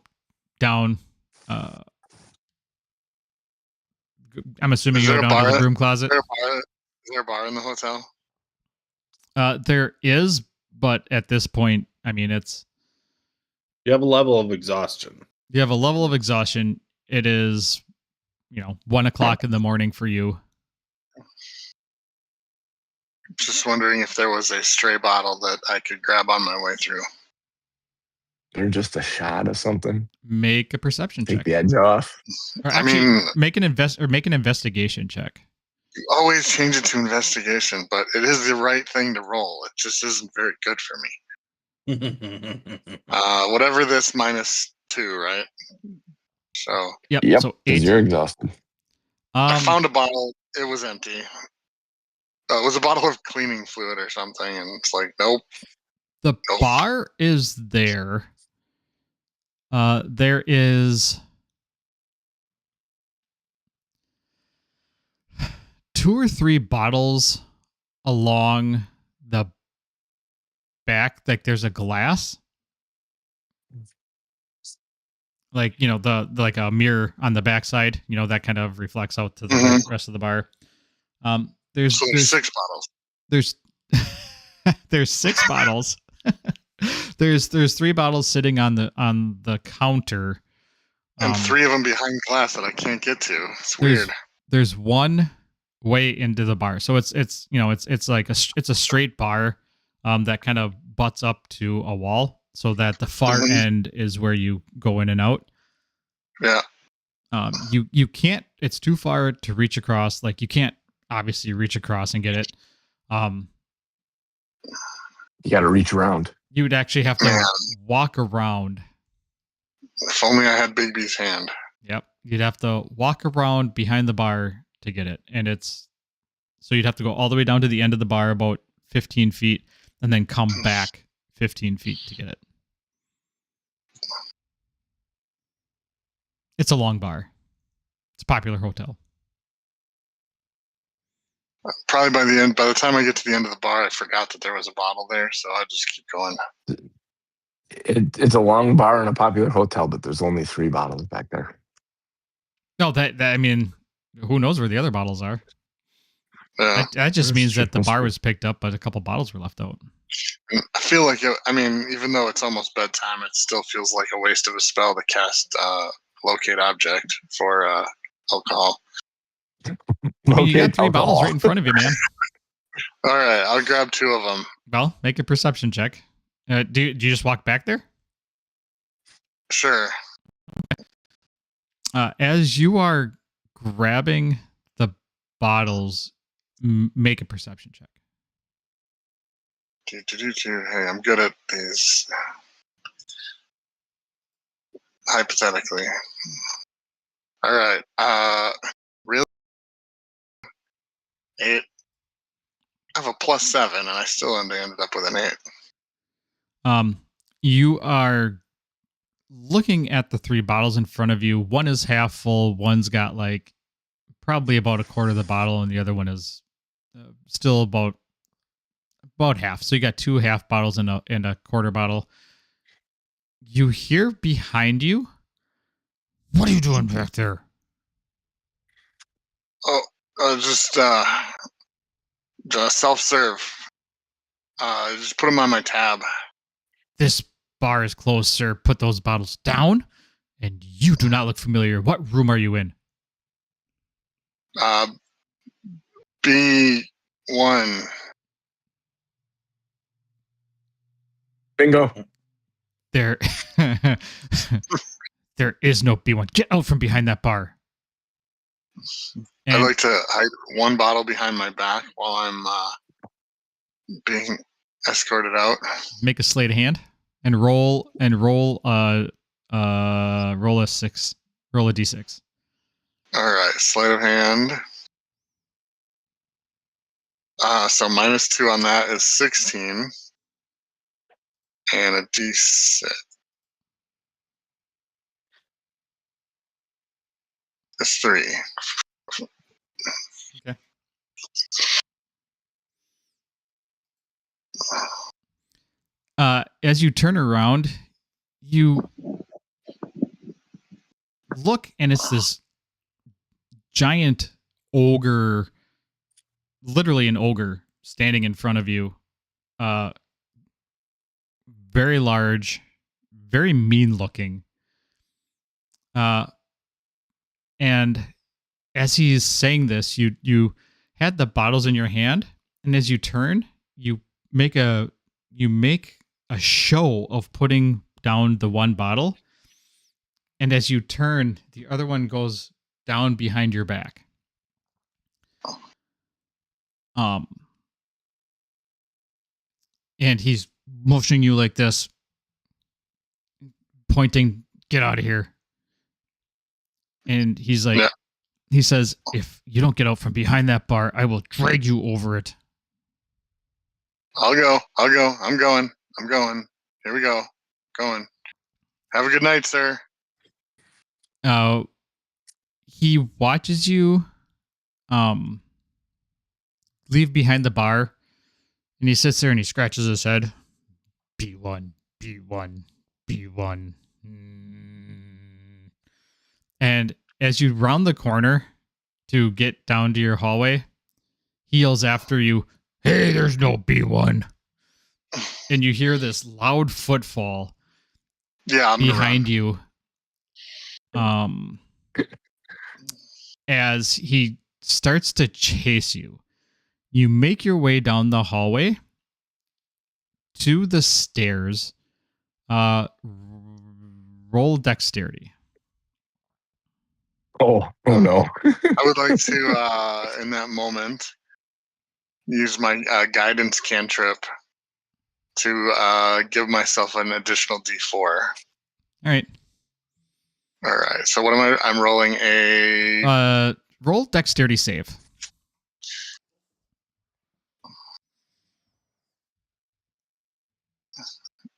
down. I'm assuming you go down to the broom closet. Is there a bar in the hotel? There is, but at this point, I mean, You have a level of exhaustion. You have a level of exhaustion. It is, 1:00 in the morning for you. Just wondering if there was a stray bottle that I could grab on my way through. Or just a shot of something. Make a perception check. Take the edge off. Or actually, make an investigation check. You always change it to investigation, but it is the right thing to roll. It just isn't very good for me. Whatever this -2, right? So Yep. So 8. You're exhausted. I found a bottle. It was empty. It was a bottle of cleaning fluid or something, and it's like, nope. The bar is there. There is 2 or 3 bottles along the back. Like there's a glass, like the like a mirror on the backside. That kind of reflects out to the rest of the bar. There's 6 bottles. There's 6 bottles. There's 3 bottles sitting on the counter, and 3 of them behind glass that I can't get to. It's weird. There's one way into the bar, so it's like it's a straight bar that kind of butts up to a wall so that the far end is where you go in and out. Yeah. You can't, it's too far to reach across. Like you can't obviously reach across and get it. You got to reach around. You would actually have to walk around. If only I had Big B's hand. Yep. You'd have to walk around behind the bar to get it. And so you'd have to go all the way down to the end of the bar, about 15 feet, and then come back 15 feet to get it. It's a long bar. It's a popular hotel. Probably by the time I get to the end of the bar, I forgot that there was a bottle there, so I just keep going. It's a long bar in a popular hotel, but there's only 3 bottles back there. No, that I mean, who knows where the other bottles are? That just means that the bar was picked up, but a couple bottles were left out. I feel like, even though it's almost bedtime, it still feels like a waste of a spell to cast locate object for alcohol. I mean, you got 3 bottles right in front of you, man. All right, I'll grab 2 of them. Well, make a perception check. Do you just walk back there? Sure. As you are grabbing the bottles, make a perception check. Hey, I'm good at these. Hypothetically. All right. Really? 8. I have a +7, and I still ended up with an 8. You are looking at the 3 bottles in front of you. One is half full. One's got like probably about a quarter of the bottle, and the other one is still about half. So you got 2 half bottles and a quarter bottle. You hear behind you, "What are you doing back there?" Oh, just self-serve. Just put them on my tab. "This bar is closed, sir. Put those bottles down. And you do not look familiar. What room are you in?" B1. Bingo. There is no B1. Get out from behind that bar. I like to hide 1 bottle behind my back while I'm being escorted out. Make a sleight of hand and roll a 6. Roll a D6. All right, sleight of hand. So -2 on that is 16. And a D6. It's 3. Okay. As you turn around, you look, and it's this giant ogre, literally an ogre, standing in front of you. Very large, very mean looking. And as he's saying this, you had the bottles in your hand, and as you turn, you make a show of putting down the 1 bottle, and as you turn, the other one goes down behind your back. And he's motioning you like this, pointing, "Get out of here." And he's like, He says, "If you don't get out from behind that bar, I will drag you over it." I'll go. I'm going. Here we go. Going. Have a good night, sir. He watches you leave behind the bar, and he sits there and he scratches his head. B1. And as you round the corner to get down to your hallway, he yells after you, "Hey, there's no B1." And you hear this loud footfall behind you. As he starts to chase you. You make your way down the hallway to the stairs. Roll dexterity. Oh no. I would like to, in that moment, use my guidance cantrip to give myself an additional D4. All right. All right. So what am I? I'm rolling a. Roll dexterity save.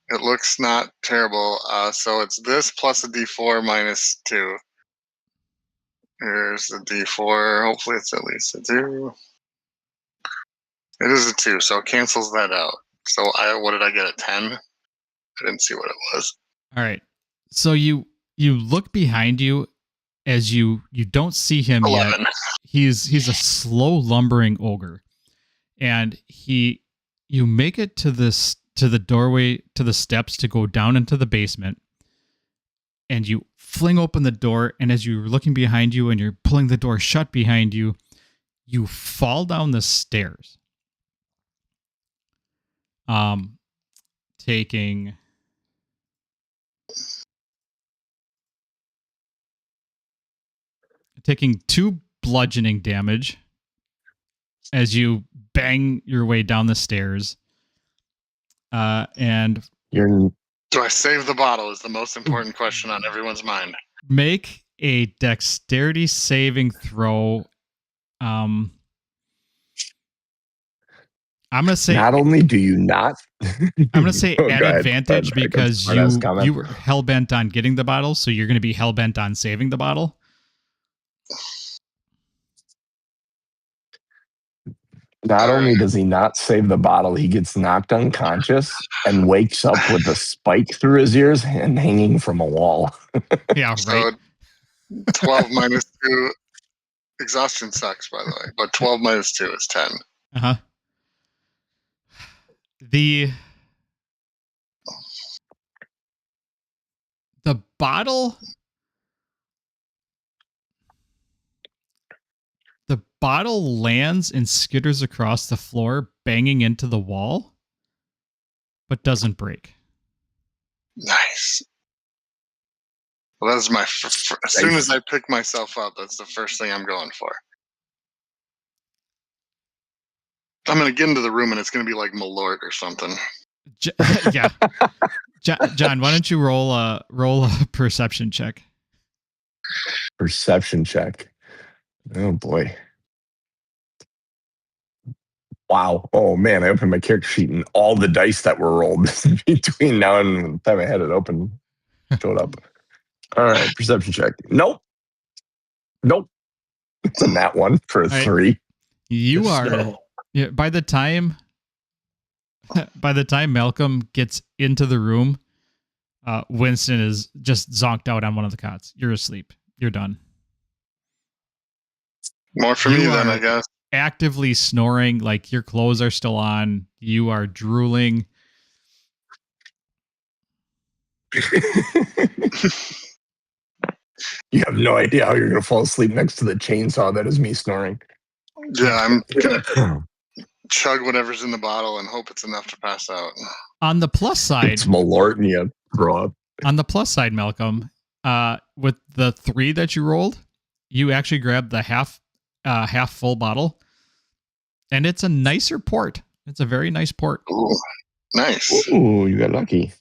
It looks not terrible. So it's this plus a D4 minus 2. Here's the D4. Hopefully it's at least a 2. It is a 2, so it cancels that out. So what did I get, a 10? I didn't see what it was. All right. So you look behind you as you don't see him 11. yet. He's a slow lumbering ogre. And you make it to the doorway, to the steps to go down into the basement. And you fling open the door, and as you're looking behind you and you're pulling the door shut behind you, you fall down the stairs. Taking 2 bludgeoning damage as you bang your way down the stairs. And Do I save the bottle is the most important question on everyone's mind. Make a dexterity saving throw. I'm gonna say not only do you not. I'm gonna say at advantage because you were hell bent on getting the bottle, so you're gonna be hell bent on saving the bottle. Not only does he not save the bottle, he gets knocked unconscious and wakes up with a spike through his ears and hanging from a wall. Yeah, right. So 12 minus 2. Exhaustion sucks, by the way, but 12 minus 2 is 10. Uh-huh. The bottle lands and skitters across the floor, banging into the wall, but doesn't break. Nice. Well, that's my. As soon as I pick myself up, that's the first thing I'm going for. I'm going to get into the room and it's going to be like Malort or something. Yeah. John, why don't you roll a perception check? Perception check. Oh boy. Wow. Oh man, I opened my character sheet and all the dice that were rolled between now and the time I had it open showed up. All right, perception check. Nope. It's a nat 1 for a 3. You are by the time Malcolm gets into the room, Winston is just zonked out on one of the cots. You're asleep. You're done. More for me then, I guess. Actively snoring, like your clothes are still on. You are drooling. You have no idea how you're going to fall asleep next to the chainsaw that is me snoring. Yeah, I'm going to chug whatever's in the bottle and hope it's enough to pass out. On the plus side, it's Malort and you throw up. On the plus side, Malcolm, with the 3 that you rolled, you actually grabbed the half full bottle, and it's a nicer port. It's a very nice port. Ooh, nice. Ooh, you got lucky.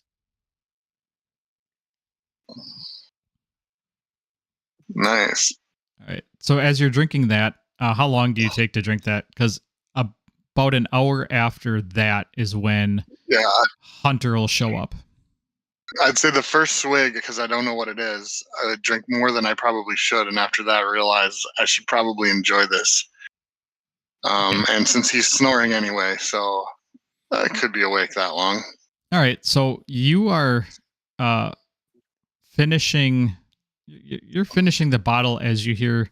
Nice. All right. So as you're drinking that, how long do you take to drink that? Because about an hour after that is when Hunter will show up. I'd say the first swig, because I don't know what it is, I would drink more than I probably should, and after that realize I should probably enjoy this. And since he's snoring anyway, so I could be awake that long. All right, so you are finishing. You're finishing the bottle as you hear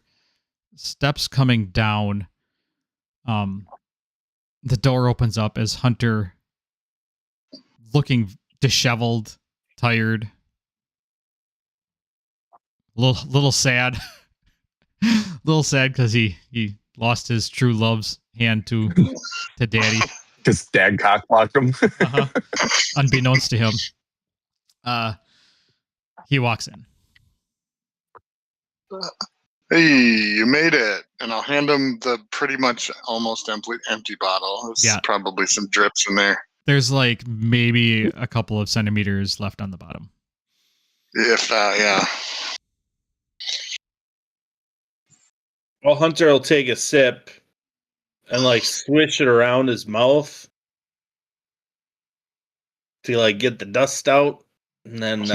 steps coming down. The door opens up as Hunter, looking disheveled, tired, little sad, little sad because he lost his true love's hand to Daddy. Because Dad cockblocked him. Uh-huh. Unbeknownst to him. He walks in. Hey, you made it. And I'll hand him the pretty much almost empty bottle. There's Yeah. probably some drips in there. There's like maybe a couple of centimeters left on the bottom. If that, yeah. Well, Hunter will take a sip and like swish it around his mouth to like get the dust out, and then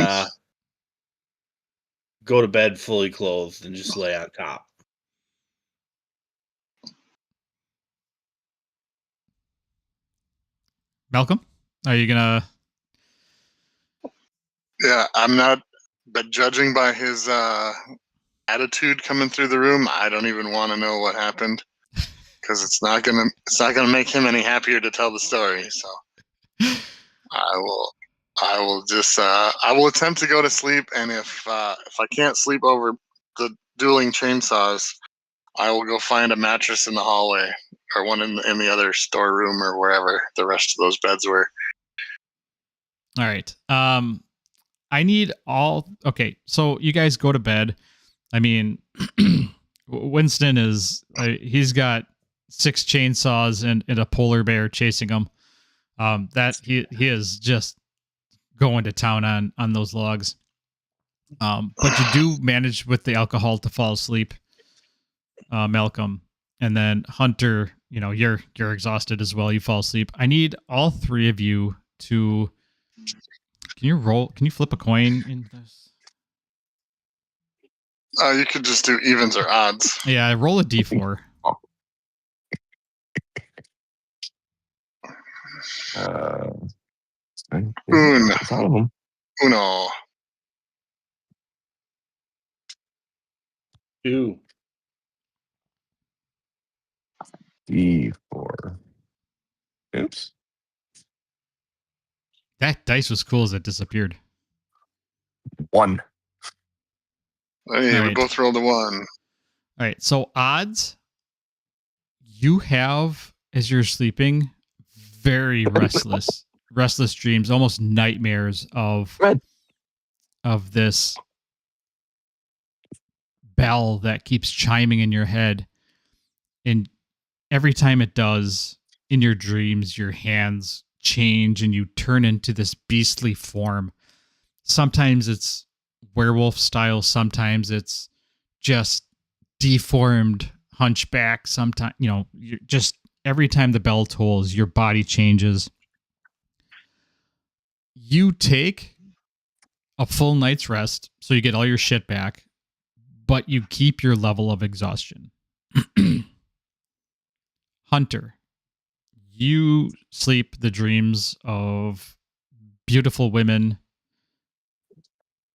go to bed fully clothed and just lay on top. Malcolm, are you gonna? Yeah, I'm not, but judging by his attitude coming through the room, I don't even want to know what happened, because it's not gonna make him any happier to tell the story. So I will just I will attempt to go to sleep, and if I can't sleep over the dueling chainsaws, I will go find a mattress in the hallway or one in the other storeroom or wherever the rest of those beds were. All right. I need all. Okay, so you guys go to bed. I mean, Winston is he's got 6 chainsaws and a polar bear chasing him. That he is just going to town on those logs. But you do manage with the alcohol to fall asleep, Malcolm, and then Hunter. You know you're exhausted as well. You fall asleep. I need all 3 of you to. Can you roll? Can you flip a coin in this? You could just do evens or odds. Yeah, roll a d4. It's all of them. Uno. 2. D4. Oops. That dice was cool as it disappeared. 1. Hey, All we right. both rolled a 1. All right, so odds. You have, as you're sleeping, very restless dreams, almost nightmares of this bell that keeps chiming in your head. And every time it does, in your dreams, your hands change and you turn into this beastly form. Sometimes it's werewolf style, sometimes it's just deformed hunchback. Sometimes, you just every time the bell tolls, your body changes. You take a full night's rest, so you get all your shit back, but you keep your level of exhaustion. Hunter, you sleep the dreams of beautiful women,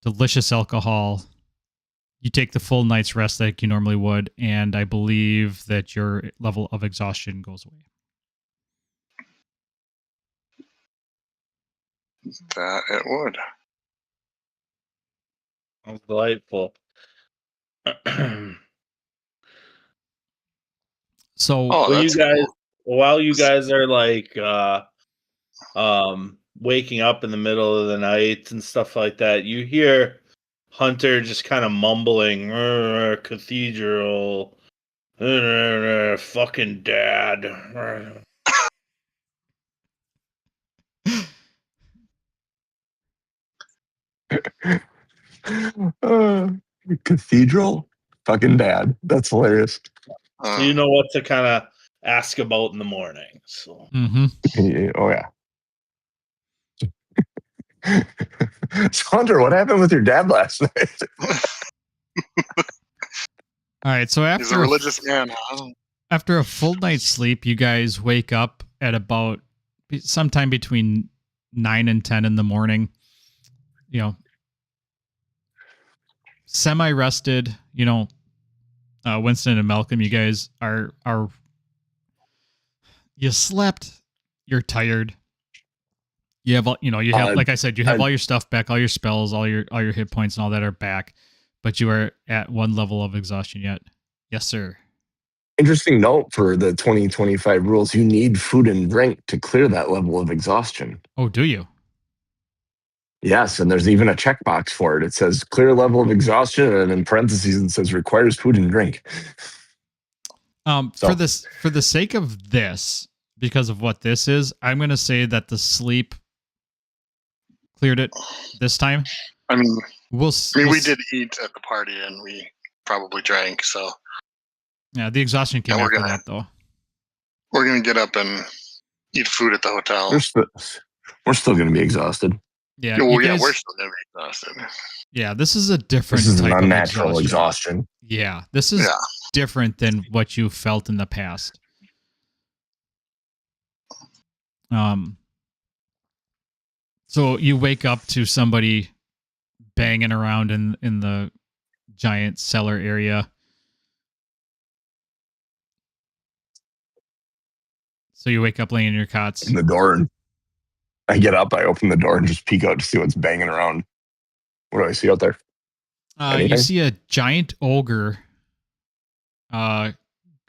delicious alcohol. You take the full night's rest like you normally would, and I believe that your level of exhaustion goes away. That it would. That's delightful. So Oh, Well, that's you guys, cool. while you guys are like waking up in the middle of the night and stuff like that, you hear Hunter just kind of mumbling, cathedral, fucking dad. Cathedral? Fucking Dad. That's hilarious. So you know what to kind of ask about in the morning. So Oh, yeah. So, Hunter, what happened with your dad last night? all right, so he's a religious man, huh? after a full night's sleep, you guys wake up at about sometime between 9 and 10 in the morning. Semi-rested. Winston and Malcolm, you guys are you slept. You're tired. You have like I said, you have all your stuff back, all your spells, all your hit points and all that are back, but you are at one level of exhaustion yet. Yes, sir. Interesting note for the 2025 rules: you need food and drink to clear that level of exhaustion. Oh, do you? Yes, and there's even a checkbox for it. It says clear level of exhaustion, and in parentheses it says requires food and drink. For the sake of this, because of what this is, I'm going to say that the sleep cleared it this time. I mean, we did eat at the party and we probably drank, so yeah, the exhaustion came after that, though. We're gonna get up and eat food at the hotel. We're still going to be exhausted. Yeah, we're still gonna be exhausted. Yeah, this is a different. This is type an unnatural of exhaustion. Yeah, this is different than what you felt in the past. So you wake up to somebody banging around in the giant cellar area. So you wake up laying in your cots. In the door, and I get up, I open the door and just peek out to see what's banging around. What do I see out there? You see a giant ogre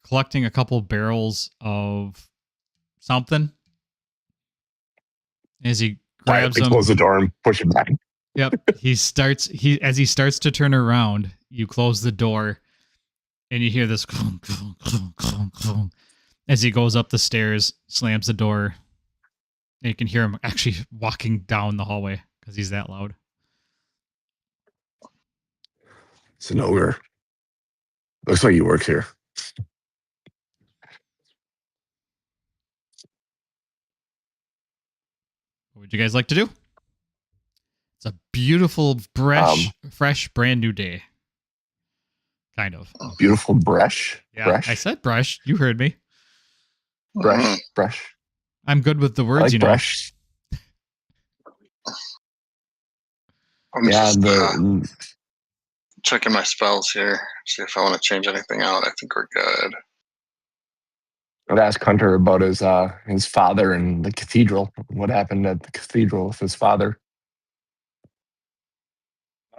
collecting a couple barrels of something. As he grabs them, close the door and push it back. Yep. As he starts to turn around, you close the door and you hear this clunk, clunk, clunk, clunk, clunk, as he goes up the stairs, slams the door. And you can hear him actually walking down the hallway because he's that loud. It's an ogre. Looks like he works here. What would you guys like to do? It's a beautiful, fresh, brand new day. Kind of. Beautiful brush. Yeah, brush. I said brush. You heard me. Brush. I'm good with the words, like brush. I'm just checking my spells here, see if I want to change anything out. I think we're good. I'd ask Hunter about his father and the cathedral. What happened at the cathedral with his father?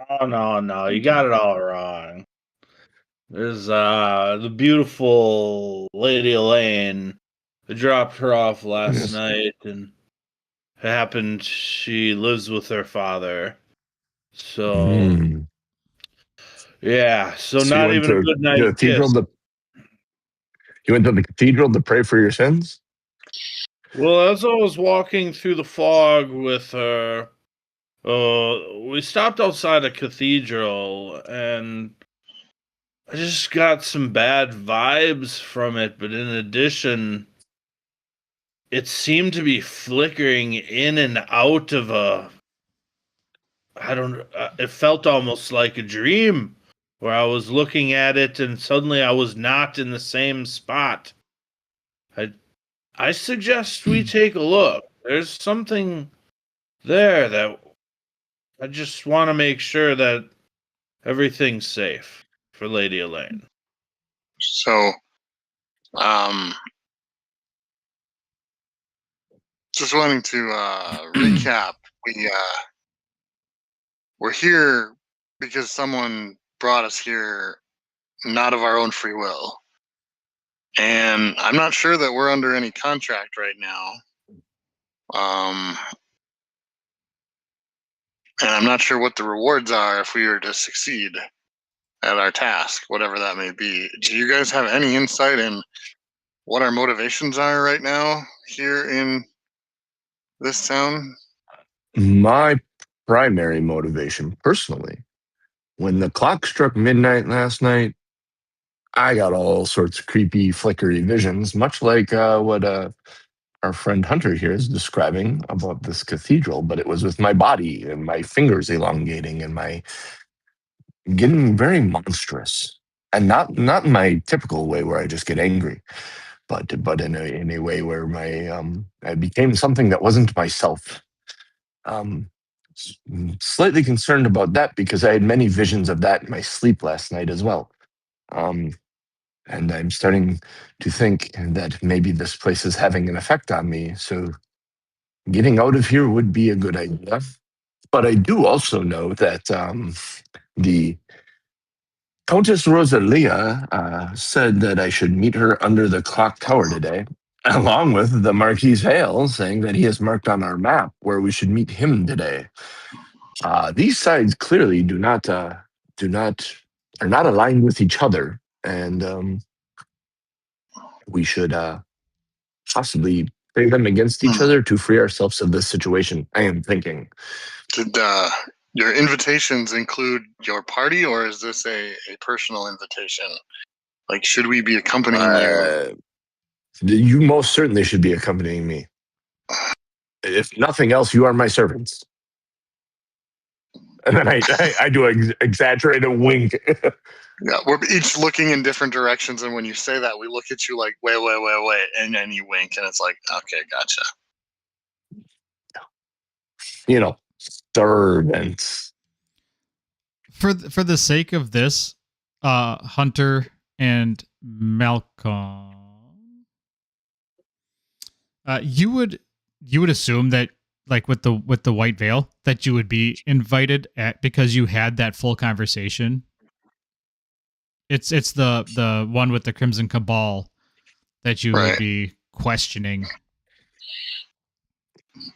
Oh, no. You got it all wrong. There's the beautiful Lady Elaine. I dropped her off last night, and it happened she lives with her father. So, yeah. So not even a good night kiss. You went to the cathedral to pray for your sins? Well, as I was walking through the fog with her, we stopped outside a cathedral, and I just got some bad vibes from it. But in addition, it seemed to be flickering in and out of it felt almost like a dream where I was looking at it and suddenly I was not in the same spot. I suggest we take a look. There's something there that I just want to make sure that everything's safe for Lady Elaine. So, just wanting to recap. We're here because someone brought us here, not of our own free will. And I'm not sure that we're under any contract right now. And I'm not sure what the rewards are if we were to succeed at our task, whatever that may be. Do you guys have any insight in what our motivations are right now here in this town? My primary motivation, personally, when the clock struck midnight last night, I got all sorts of creepy, flickery visions, much like what our friend Hunter here is describing about this cathedral, but it was with my body and my fingers elongating and my getting very monstrous, and not in my typical way where I just get angry, but in a way where I became something that wasn't myself. Slightly concerned about that because I had many visions of that in my sleep last night as well. And I'm starting to think that maybe this place is having an effect on me. So getting out of here would be a good idea. But I do also know that the Countess Rosalia said that I should meet her under the clock tower today, along with the Marquis Hale saying that he has marked on our map where we should meet him today. These sides clearly are not aligned with each other, and we should possibly play them against each other to free ourselves of this situation. I am thinking. Did your invitations include your party, or is this a personal invitation? Like, should we be accompanying you? You most certainly should be accompanying me. If nothing else, you are my servants. And then I do an exaggerated wink. Yeah, we're each looking in different directions, and when you say that, we look at you like, wait, and then you wink, and it's like, okay, gotcha. Servants. For the sake of this, Hunter and Malcolm, you would assume that, like, with the white veil, that you would be invited because you had that full conversation. It's the one with the Crimson Cabal that you would be questioning.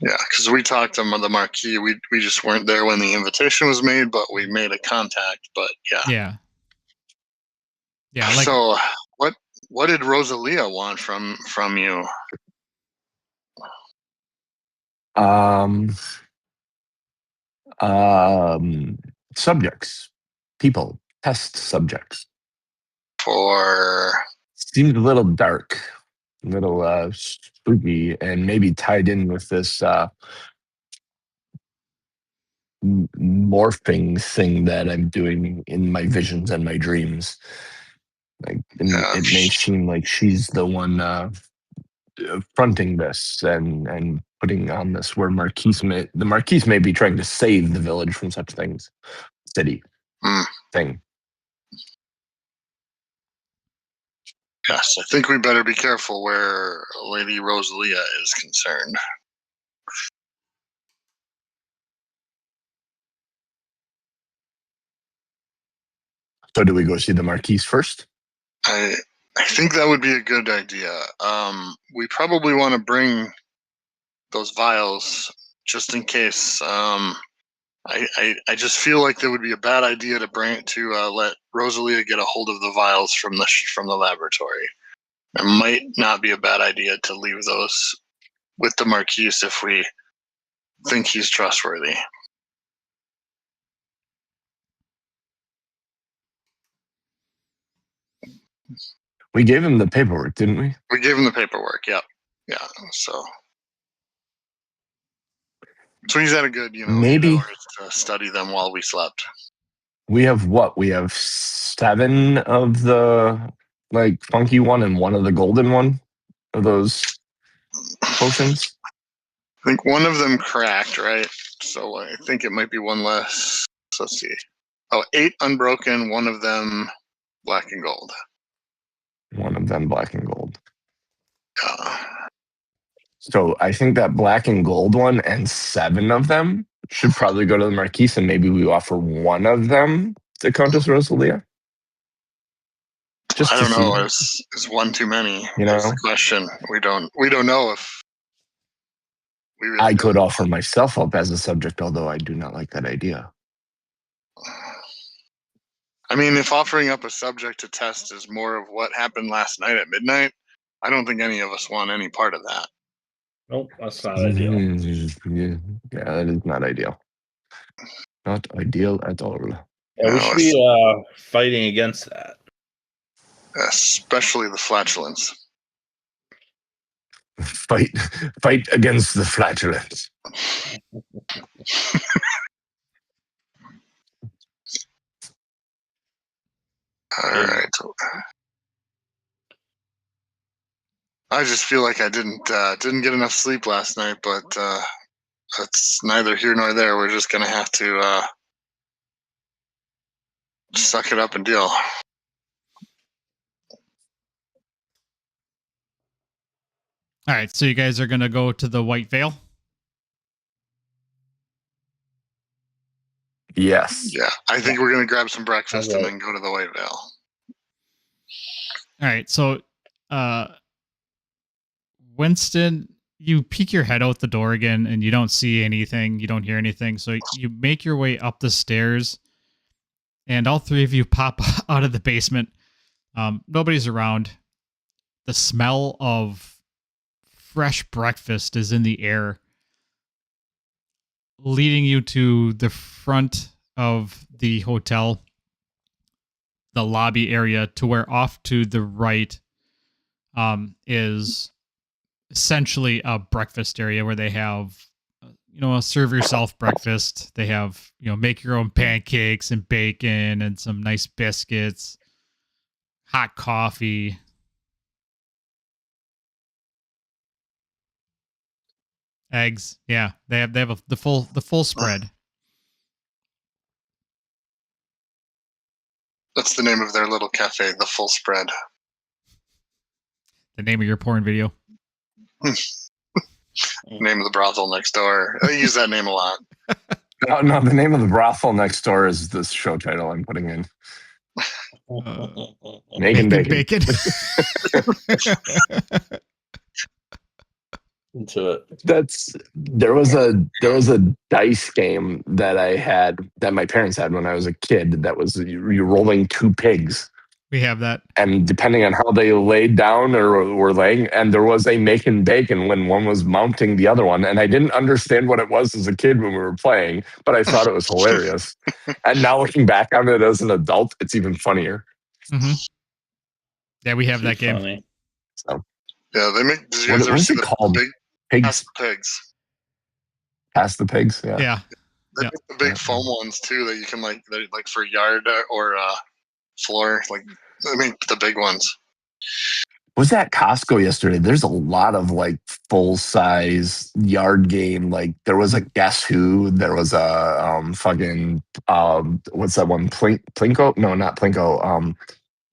Yeah, because we talked to the Marquis. We just weren't there when the invitation was made, but we made a contact. But yeah. Like, so what did Rosalia want from you? Subjects, people, test subjects. For Seemed a little dark, a little spooky, and maybe tied in with this morphing thing that I'm doing in my visions and my dreams. Like, it may seem like she's the one fronting this and putting on this, where the Marquis may be trying to save the village from such things. City thing. Yes, I think we better be careful where Lady Rosalia is concerned. So do we go see the Marquis first? I think that would be a good idea. We probably want to bring those vials just in case. I just feel like that would be a bad idea to let Rosalia get a hold of the vials from the laboratory. It might not be a bad idea to leave those with the Marquis if we think he's trustworthy. We gave him the paperwork, didn't we? We gave him the paperwork. Yep. Yeah. So he's had a good, maybe 8 hours to study them while we slept. We have what? We have 7 of the funky one and 1 of the golden one of those potions. I think one of them cracked, right? So I think it might be one less. So let's see. 8 unbroken, 1 of them black and gold. 1 of them black and gold. So I think that black and gold one and 7 of them should probably go to the Marquis, and maybe we offer 1 of them to Countess Rosalia. I don't know. Is 1 too many? That's the question. We don't know if we really I could offer myself up as a subject, although I do not like that idea. I mean, if offering up a subject to test is more of what happened last night at midnight, I don't think any of us want any part of that. Nope, that's not ideal. Yeah, that is not ideal. Not ideal at all. Yeah, we should be fighting against that. Especially the flatulence. Fight against the flatulence. All right. I just feel like I didn't get enough sleep last night, but that's neither here nor there. We're just gonna have to suck it up and deal. All right, so you guys are gonna go to the White Veil. Yes. Yeah, I think we're gonna grab some breakfast and Okay. then go to the White Veil. All right, so Winston, you peek your head out the door again and you don't see anything, you don't hear anything. So you make your way up the stairs and all three of you pop out of the basement. Nobody's around. The smell of fresh breakfast is in the air, leading you to the front of the hotel, the lobby area, to where off to the right is essentially a breakfast area where they have, a serve yourself breakfast. They have, make your own pancakes and bacon and some nice biscuits, hot coffee. Eggs. Yeah. They have the full spread. That's the name of their little cafe, the Full Spread. The name of your porn video. Name of the brothel next door. I use that name a lot. No, the name of the brothel next door is this show title I'm putting in. Making bacon. Into it. There was a dice game that I had, that my parents had when I was a kid, that was you're rolling two pigs. We have that. And depending on how they laid down or were laying, and there was a making bacon when one was mounting the other one. And I didn't understand what it was as a kid when we were playing, but I thought it was hilarious. And now looking back on it as an adult, it's even funnier. Mm-hmm. Yeah, we have that game. Funny. So, Yeah, they make. Did you guys ever see the called? big Pigs? Past the Pigs? Past the Pigs? Yeah. Yeah. They make the big foam ones too that you can like for yard or floor. Like they make the big ones. Was at Costco yesterday. There's a lot of like full size yard game. Like there was a Guess Who. There was a fucking what's that one? Plinko? No, not Plinko.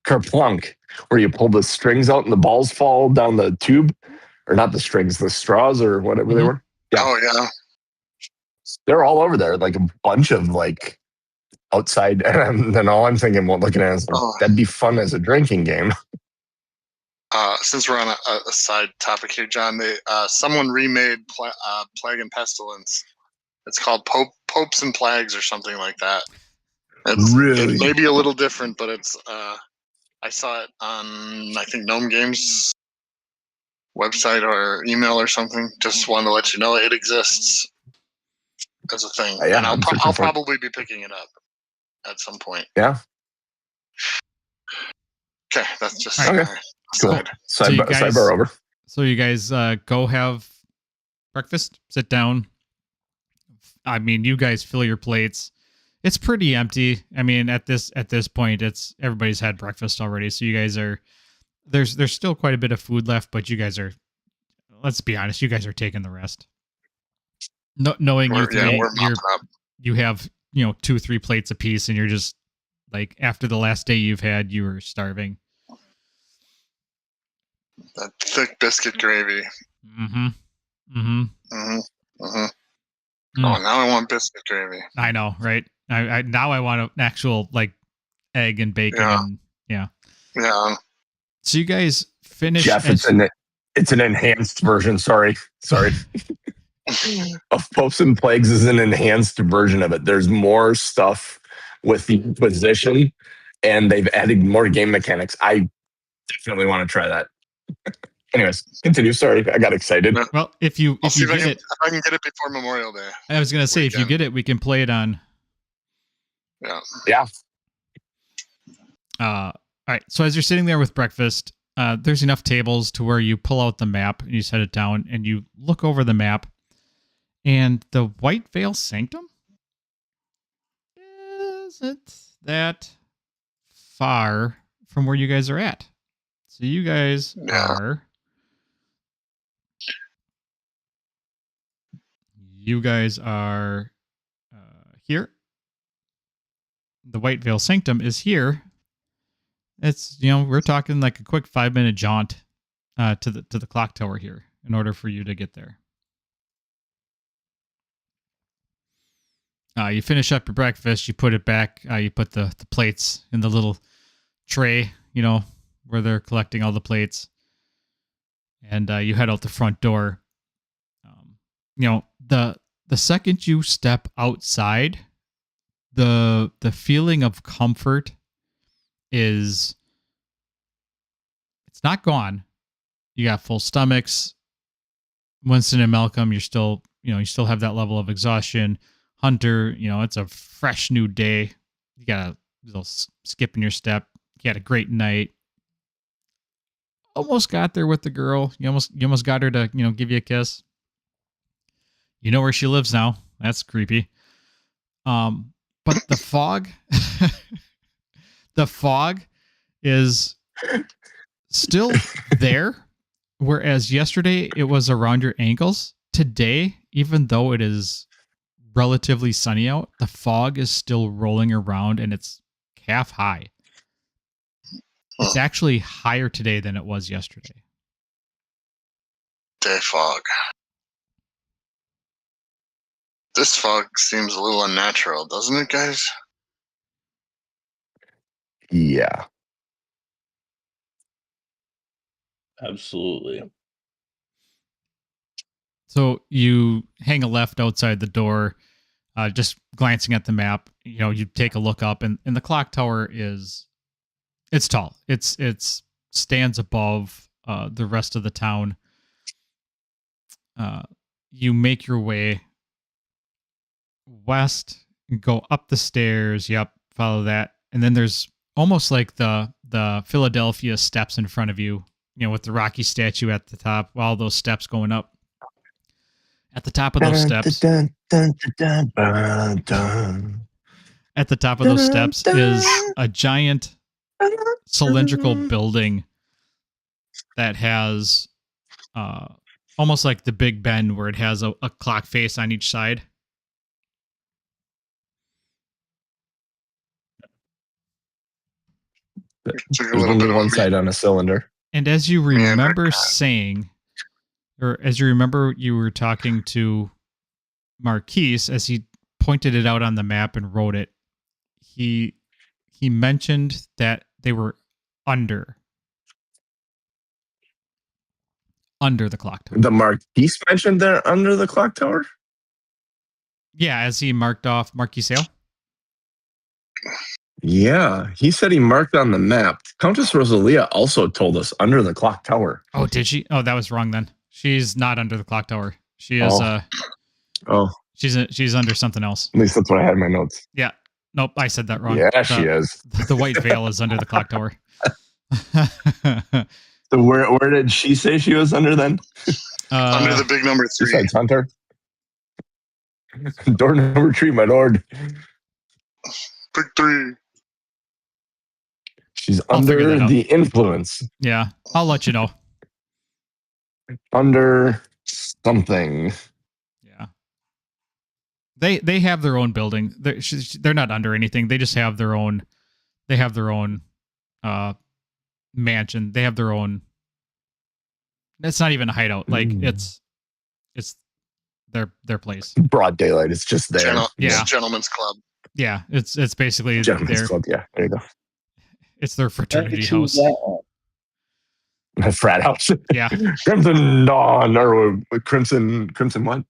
Kerplunk, where you pull the strings out and the balls fall down the tube, or not the strings, the straws or whatever they were. Yeah. Oh yeah. They're all over there. Like a bunch of like outside, and then all I'm thinking, well, looking at it is like, that'd be fun as a drinking game. Since we're on a side topic here, John, someone remade Plague and Pestilence. It's called Popes and Plagues or something like that. It may be a little different, but it's. I saw it on I think Gnome Games website or email or something. Just wanted to let you know it exists as a thing, Yeah, and I'll probably be picking it up at some point. Yeah. Okay, that's just okay. Cool. Sidebar over. So you guys go have breakfast, sit down. I mean, you guys fill your plates. It's pretty empty. I mean, at this point, it's everybody's had breakfast already. So you guys are there's still quite a bit of food left, but you guys are, let's be honest, you guys are taking the rest. Knowing you three, you have 2-3 plates apiece, and you're just like, after the last day you've had, you were starving. That thick biscuit gravy. Mm-hmm. Mm-hmm. Mm-hmm. Mm-hmm. Oh, now I want biscuit gravy. I know, right? I now I want an actual like egg and bacon. And, yeah. So you guys finish. Jeff, it's an enhanced version. Sorry. Of Popes and Plagues is an enhanced version of it. There's more stuff with the Inquisition, and they've added more game mechanics. I definitely want to try that. Anyways, continue. Sorry, I got excited. Well, if you get it, if I can get it before Memorial Day. I was gonna say, if you get it, we can play it on. Yeah. All right. So as you're sitting there with breakfast, there's enough tables to where you pull out the map and you set it down and you look over the map, and the White Veil Sanctum isn't that far from where you guys are at. So you guys are. You guys are here. The White Veil Sanctum is here. It's, we're talking like a quick 5-minute jaunt to the clock tower here in order for you to get there. You finish up your breakfast. You put it back. You put the plates in the little tray, where they're collecting all the plates. And you head out the front door. The second you step outside, the feeling of comfort it's not gone. You got full stomachs. Winston and Malcolm, you still have that level of exhaustion. Hunter, it's a fresh new day. You got a little skip in your step. You had a great night. Almost got there with the girl. You almost got her to, give you a kiss. You know where she lives now. That's creepy. But the fog, the fog is still there. Whereas yesterday it was around your ankles. Today, even though it is relatively sunny out, the fog is still rolling around and it's calf high. It's actually higher today than it was yesterday. Day fog. This fog seems a little unnatural, doesn't it, guys? Yeah. Absolutely. So you hang a left outside the door, just glancing at the map. You take a look up, and the clock tower it's tall. It's stands above the rest of the town. You make your way west, go up the stairs. Yep, follow that, and then there's almost like the Philadelphia steps in front of you. With the Rocky statue at the top, all those steps going up. At the top of those steps, at the top of those steps is a giant cylindrical building that has almost like the Big Ben, where it has a clock face on each side. There's only one side on a cylinder. And as you remember saying, or as you remember, you were talking to Marquise as he pointed it out on the map and wrote it. He mentioned that they were under the clock tower. The Marquise mentioned they're under the clock tower? Yeah, as he marked off Marquise Hale. Yeah, he said he marked on the map. Countess Rosalia also told us under the clock tower. Oh, did she? Oh, that was wrong then. She's not under the clock tower. She is. She's under something else. At least that's what I had in my notes. Yeah. Nope, I said that wrong. Yeah, she is. The white veil is under the clock tower. So where did she say she was under then? Under the big number 3. Besides Hunter. Door number 3, my lord. Big 3. She's under the influence. Yeah, I'll let you know. Under something. Yeah. They have their own building. They're not under anything. They just have their own. They have their own mansion. They have their own. It's not even a hideout. Like it's their place. Broad daylight. It's just there. Yeah. Gentleman's club. Yeah, it's basically Gentleman's club. Yeah, there you go. It's their fraternity house. A frat house. Yeah. Crimson Dawn or Crimson what?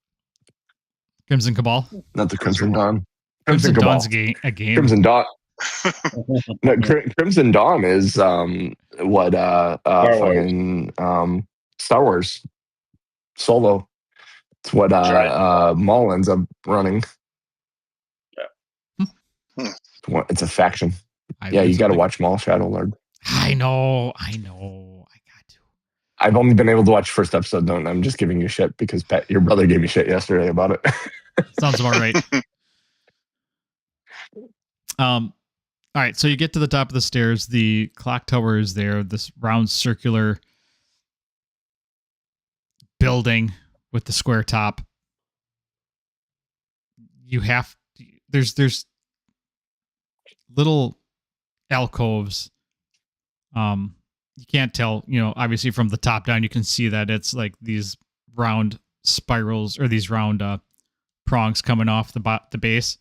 Crimson Cabal. Not the Crimson Dawn. Crimson Cabal. Dawn's a game. Crimson Dawn. No, Crimson Dawn is what fucking Star Wars Solo. It's what Maul ends up running. Yeah. It's a faction. You got to watch Maul Shadow Lord. I know. I got to. I've only been able to watch first episode. I'm just giving you shit because Pat, your brother gave me shit yesterday about it. Sounds about right. All right. So you get to the top of the stairs. The clock tower is there. This round circular building with the square top. There's little alcoves. You can't tell, obviously from the top down, you can see that it's like these round spirals or these round prongs coming off the base.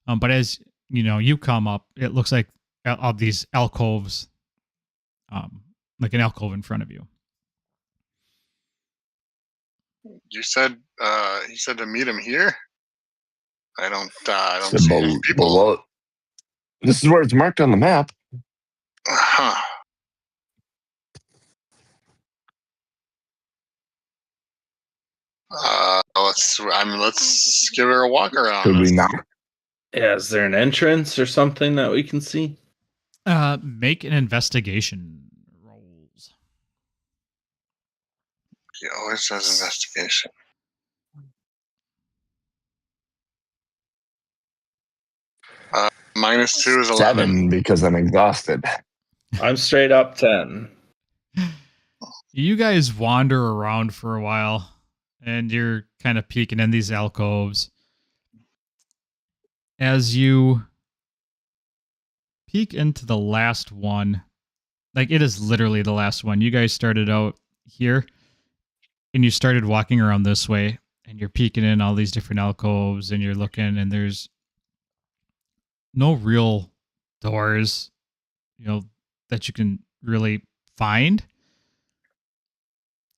But as you come up, it looks like of these alcoves, like an alcove in front of you. You said he said to meet him here. I don't So see any people. well, this is where it's marked on the map. Huh. Let's give her a walk around. Should we not? Yeah, is there an entrance or something that we can see? Make an investigation rolls. He always does investigation. -2 is 11. 7 because I'm exhausted. I'm straight up 10. You guys wander around for a while, and you're kind of peeking in these alcoves. As you peek into the last one, like it is literally the last one. You guys started out here, and you started walking around this way, and you're peeking in all these different alcoves, and you're looking, and there's no real doors, that you can really find.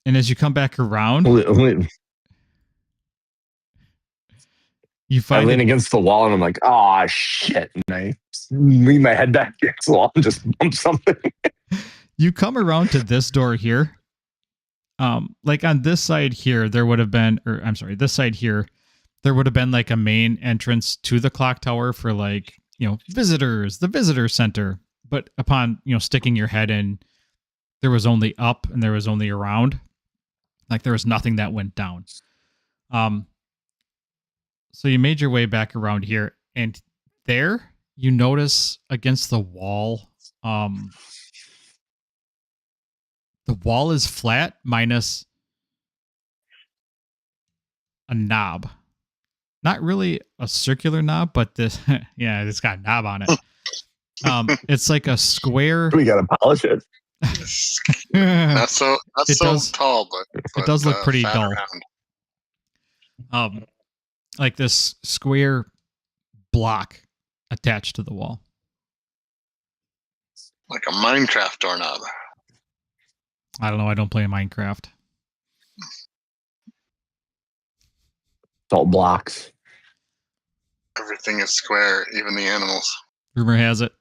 And as you come back around, you find I lean against the wall and I'm like, oh shit. And I lean my head back against the wall and just bump something. You come around to this door here. Like on this side here, there would have been, this side here, there would have been like a main entrance to the clock tower for like, visitors, the visitor center. But upon, sticking your head in, there was only up and there was only around. Like there was nothing that went down. So you made your way back around here, and there you notice against the wall, the wall is flat minus a knob. Not really a circular knob, but this, yeah, it's got a knob on it. It's like a square. We gotta polish it. Not so tall, but it does look pretty dull. Around. Like this square block attached to the wall. Like a Minecraft doorknob. I don't know. I don't play Minecraft. It's all blocks. Everything is square, even the animals. Rumor has it.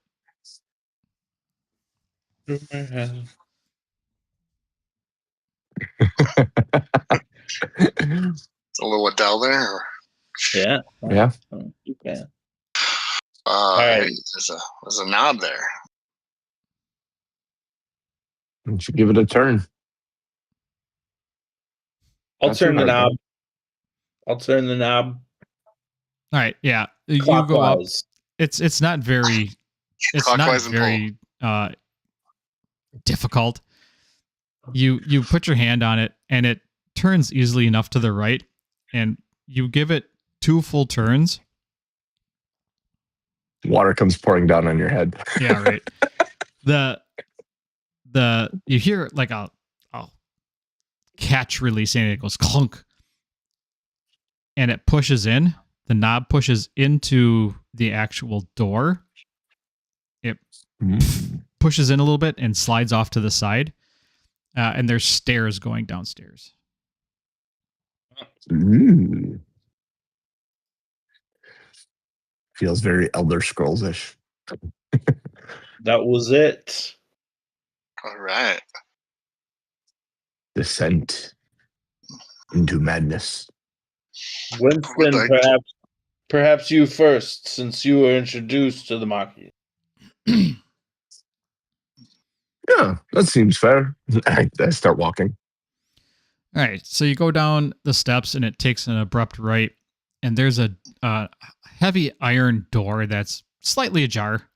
Is a little Adele there? Or? Yeah. Yeah. Okay. Right. There's a knob there. You should give it a turn. I'll turn the knob. All right. Yeah. You go up. It's not very. It's not very difficult. You put your hand on it, and it turns easily enough to the right, and you give it 2 full turns. Water comes pouring down on your head. Yeah, right. You hear like a catch release, and it goes clunk, and it pushes in. The knob pushes into the actual door. It pushes in a little bit and slides off to the side. And there's stairs going downstairs. Ooh. Feels very Elder Scrolls-ish. That was it. All right. Descent into madness. Winston, perhaps you first, since you were introduced to the market. Yeah, that seems fair. I start walking. All right, so you go down the steps, and it takes an abrupt right, and there's a heavy iron door that's slightly ajar.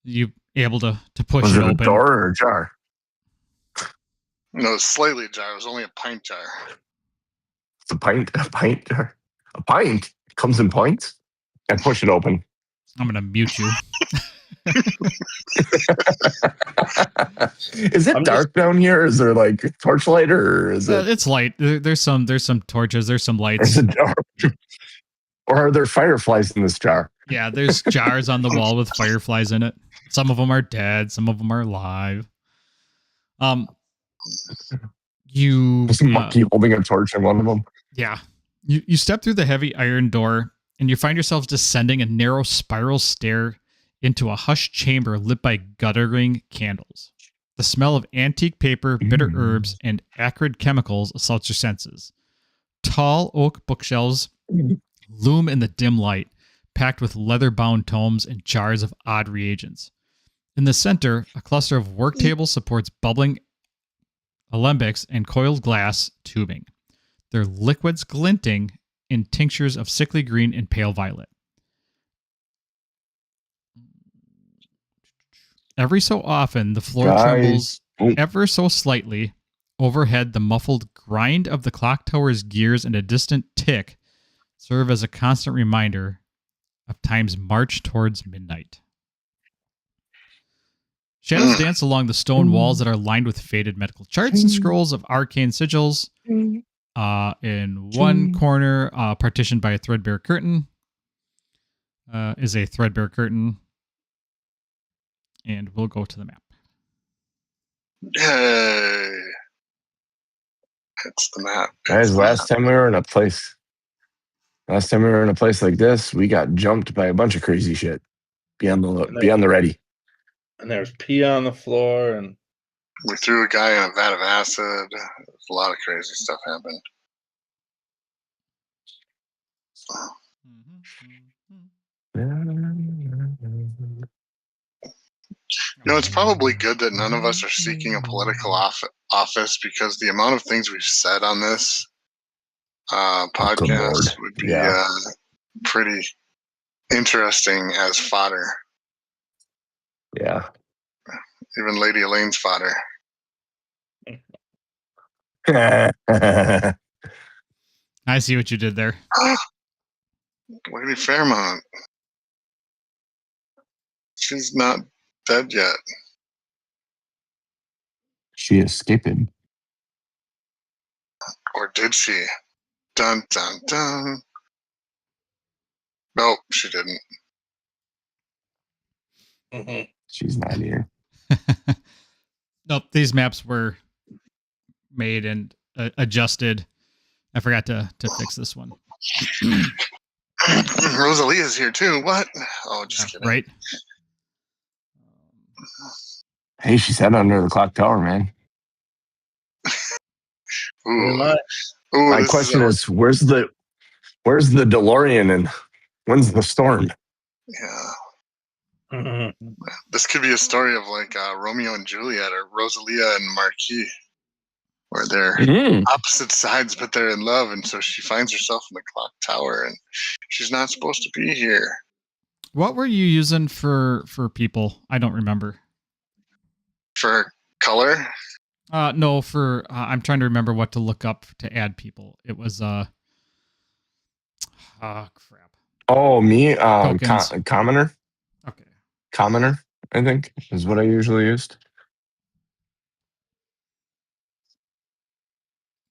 You able to push Was it it open? a door or a jar? No, it's slightly ajar. It was only a pint jar. It's a pint jar. A pint comes in pints. And push it open. I'm gonna mute you. Is it dark down here? Is there like torchlight, or is it? It's light. There's some torches. There's some lights. Is it dark? Or are there fireflies in this jar? Yeah, there's jars on the wall with fireflies in it. Some of them are dead. Some of them are alive. You There's a monkey holding a torch in one of them. Yeah. You step through the heavy iron door and you find yourselves descending a narrow spiral stair into a hushed chamber lit by guttering candles. The smell of antique paper, bitter herbs, and acrid chemicals assaults your senses. Tall oak bookshelves loom in the dim light, packed with leather-bound tomes and jars of odd reagents. In the center, a cluster of work tables supports bubbling alembics and coiled glass tubing, their liquids glinting in tinctures of sickly green and pale violet. Every so often, the floor trembles ever so slightly. Overhead, the muffled grind of the clock tower's gears and a distant tick serve as a constant reminder of time's march towards midnight. Shadows dance along the stone walls that are lined with faded medical charts and scrolls of arcane sigils. In one corner, partitioned by a threadbare curtain, is a threadbare curtain. And we'll go to the map. Yay! It's the map. Guys, last time we were in a place like this, we got jumped by a bunch of crazy shit. Be on the ready. And there's pee on the floor, and We threw a guy in a vat of acid. A lot of crazy stuff happened. You know, it's probably good that none of us are seeking a political office, because the amount of things we've said on this podcast would be pretty interesting as fodder. Yeah. Even Lady Elaine's fodder. I see what you did there. Lady Fairmont. She's not dead yet. She escaped. Or did she? Dun, dun, dun. Nope, she didn't. She's not here. Nope, these maps were made and adjusted. I forgot to fix this one. Rosalia's here too. What? Oh, just kidding. Right? Hey, she's head under the clock tower, man. Ooh. My question is, where's the DeLorean and when's the storm? Yeah. This could be a story of like Romeo and Juliet, or Rosalia and Marquis, where they're opposite sides, but they're in love, and so she finds herself in the clock tower, and she's not supposed to be here. What were you using for people? I don't remember. For color? No, for I'm trying to remember what to look up to add people. It was crap. Oh, me, commoner. Okay. Commoner, I think, is what I usually used.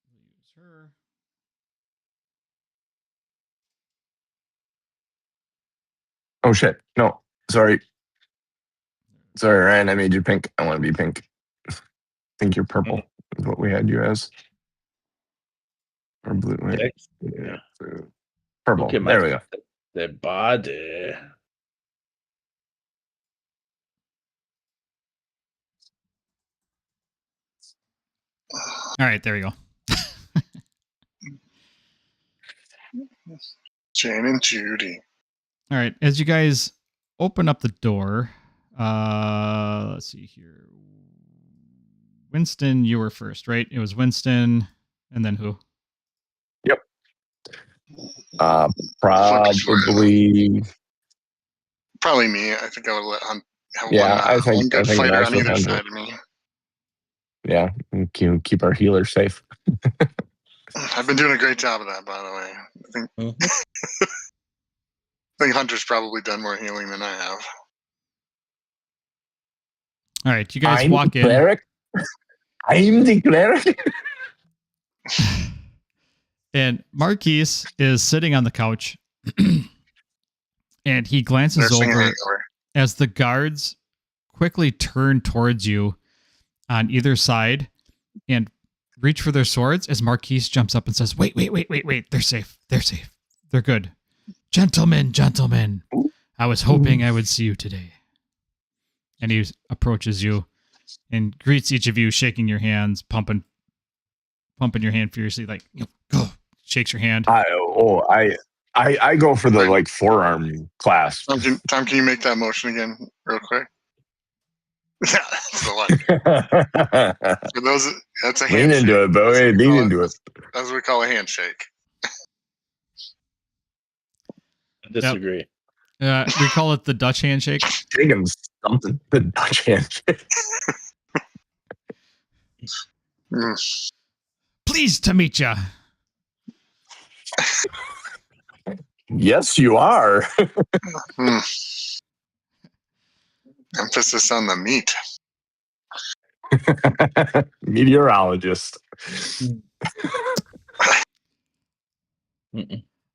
Use her. Oh shit! No, sorry, Ryan. I made you pink. I want to be pink. I think you're purple is what we had you as, or blue. Right? Yeah, purple. Okay, there we go. The body. All right, there we go. Jane and Judy. All right, as you guys open up the door, let's see here. Winston, you were first, right? It was Winston, and then who? Yep. Probably me. I think I would let have I think one good Max fighter on would either handle side of me. Yeah, and keep our healer safe. I've been doing a great job of that, by the way. I think Hunter's probably done more healing than I have. All right, you guys walk in. Cleric? I'm the cleric. And Marquise is sitting on the couch And he glances Nursing a over hangover. as the guards quickly turn towards you on either side and reach for their swords as Marquise jumps up and says, wait. They're safe. They're good. Gentlemen. I was hoping I would see you today. And he approaches you and greets each of you, shaking your hands, pumping your hand furiously, like, go. Shakes your hand. I go for the like forearm clasp. Tom, can you make that motion again real quick? Yeah, that's the one. For those, that's a handshake. Lean into it, Bowie. Lean into it. That's what we call a handshake. I disagree. We call it the Dutch handshake. Taking something. The Dutch handshake. Pleased to meet you. Yes, you are. Emphasis on the meat. Meteorologist.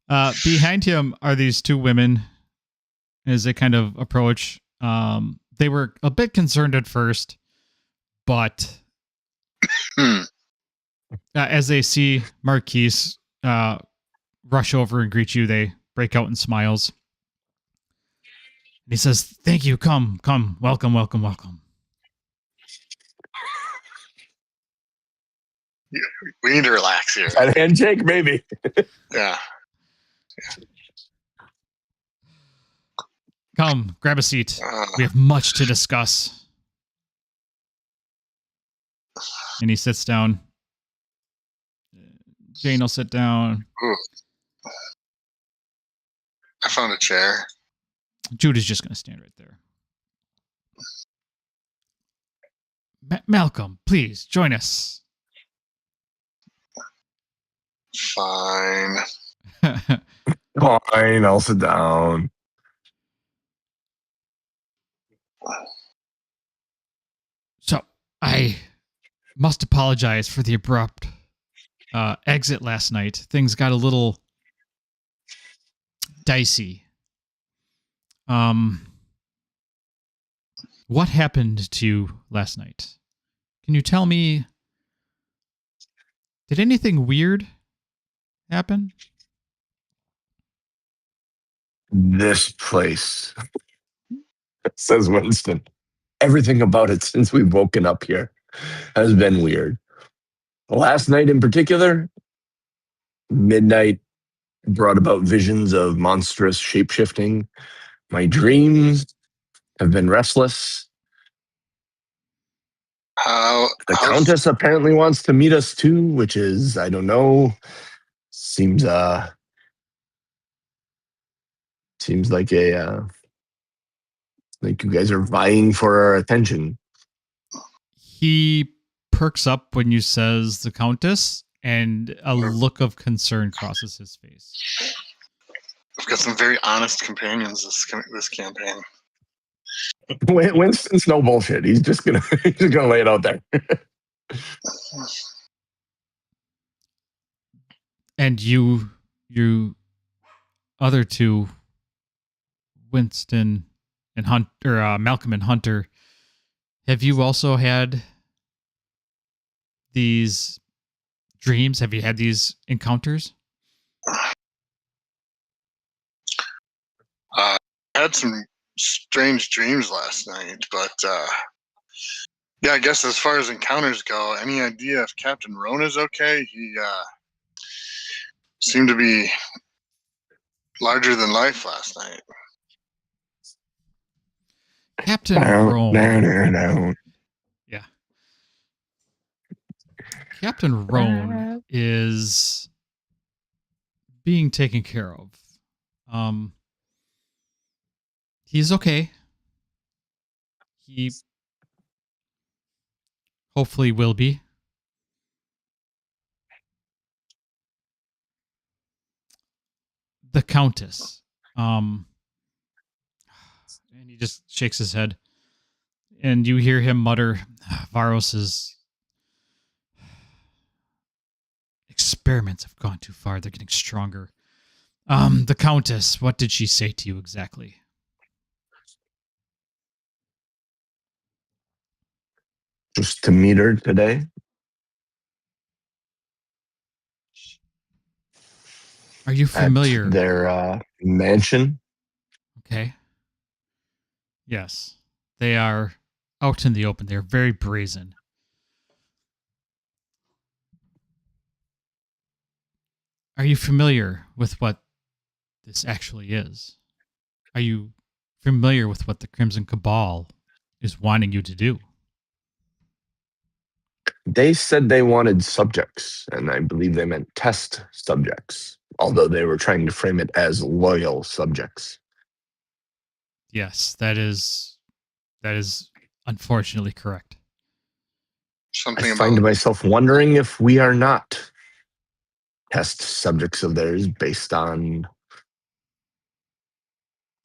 Behind him are these two women as they kind of approach. They were a bit concerned at first, but as they see Marquise rush over and greet you, they break out in smiles. And he says, thank you. Come. Welcome. We need to relax here. That handshake, maybe. Yeah. Come, grab a seat. We have much to discuss. And he sits down. Jane will sit down. Ooh. I found a chair. Jude is just going to stand right there. Malcolm, please join us. Fine. Fine, I'll sit down. So, I must apologize for the abrupt exit last night. Things got a little dicey. What happened to you last night? Can you tell me, did anything weird happen? This place, says Winston. Everything about it since we've woken up here has been weird. Last night in particular, midnight brought about visions of monstrous shape-shifting. My dreams have been restless. The Countess apparently wants to meet us too, which is, I don't know, seems like like you guys are vying for our attention. He perks up when you says the Countess, and a look of concern crosses his face. I've got some very honest companions this campaign. Winston's no bullshit. He's just gonna lay it out there. And you other two, Winston and Malcolm and Hunter, have you also had these dreams? Have you had these encounters? I had some strange dreams last night, but yeah, I guess as far as encounters go, any idea if Captain Rona's okay? He seemed to be larger than life last night. Captain Roan. No. Yeah. Captain Roan is being taken care of. He's okay. He hopefully will be. The Countess. And he just shakes his head. And you hear him mutter, Varos's experiments have gone too far. They're getting stronger. The Countess, what did she say to you exactly? Just to meet her today. Are you familiar? At their mansion. Okay. Yes. They are out in the open. They're very brazen. Are you familiar with what this actually is? Are you familiar with what the Crimson Cabal is wanting you to do? They said they wanted subjects, and I believe they meant test subjects, although they were trying to frame it as loyal subjects. Yes, that is unfortunately correct. Something I about find myself wondering if we are not test subjects of theirs based on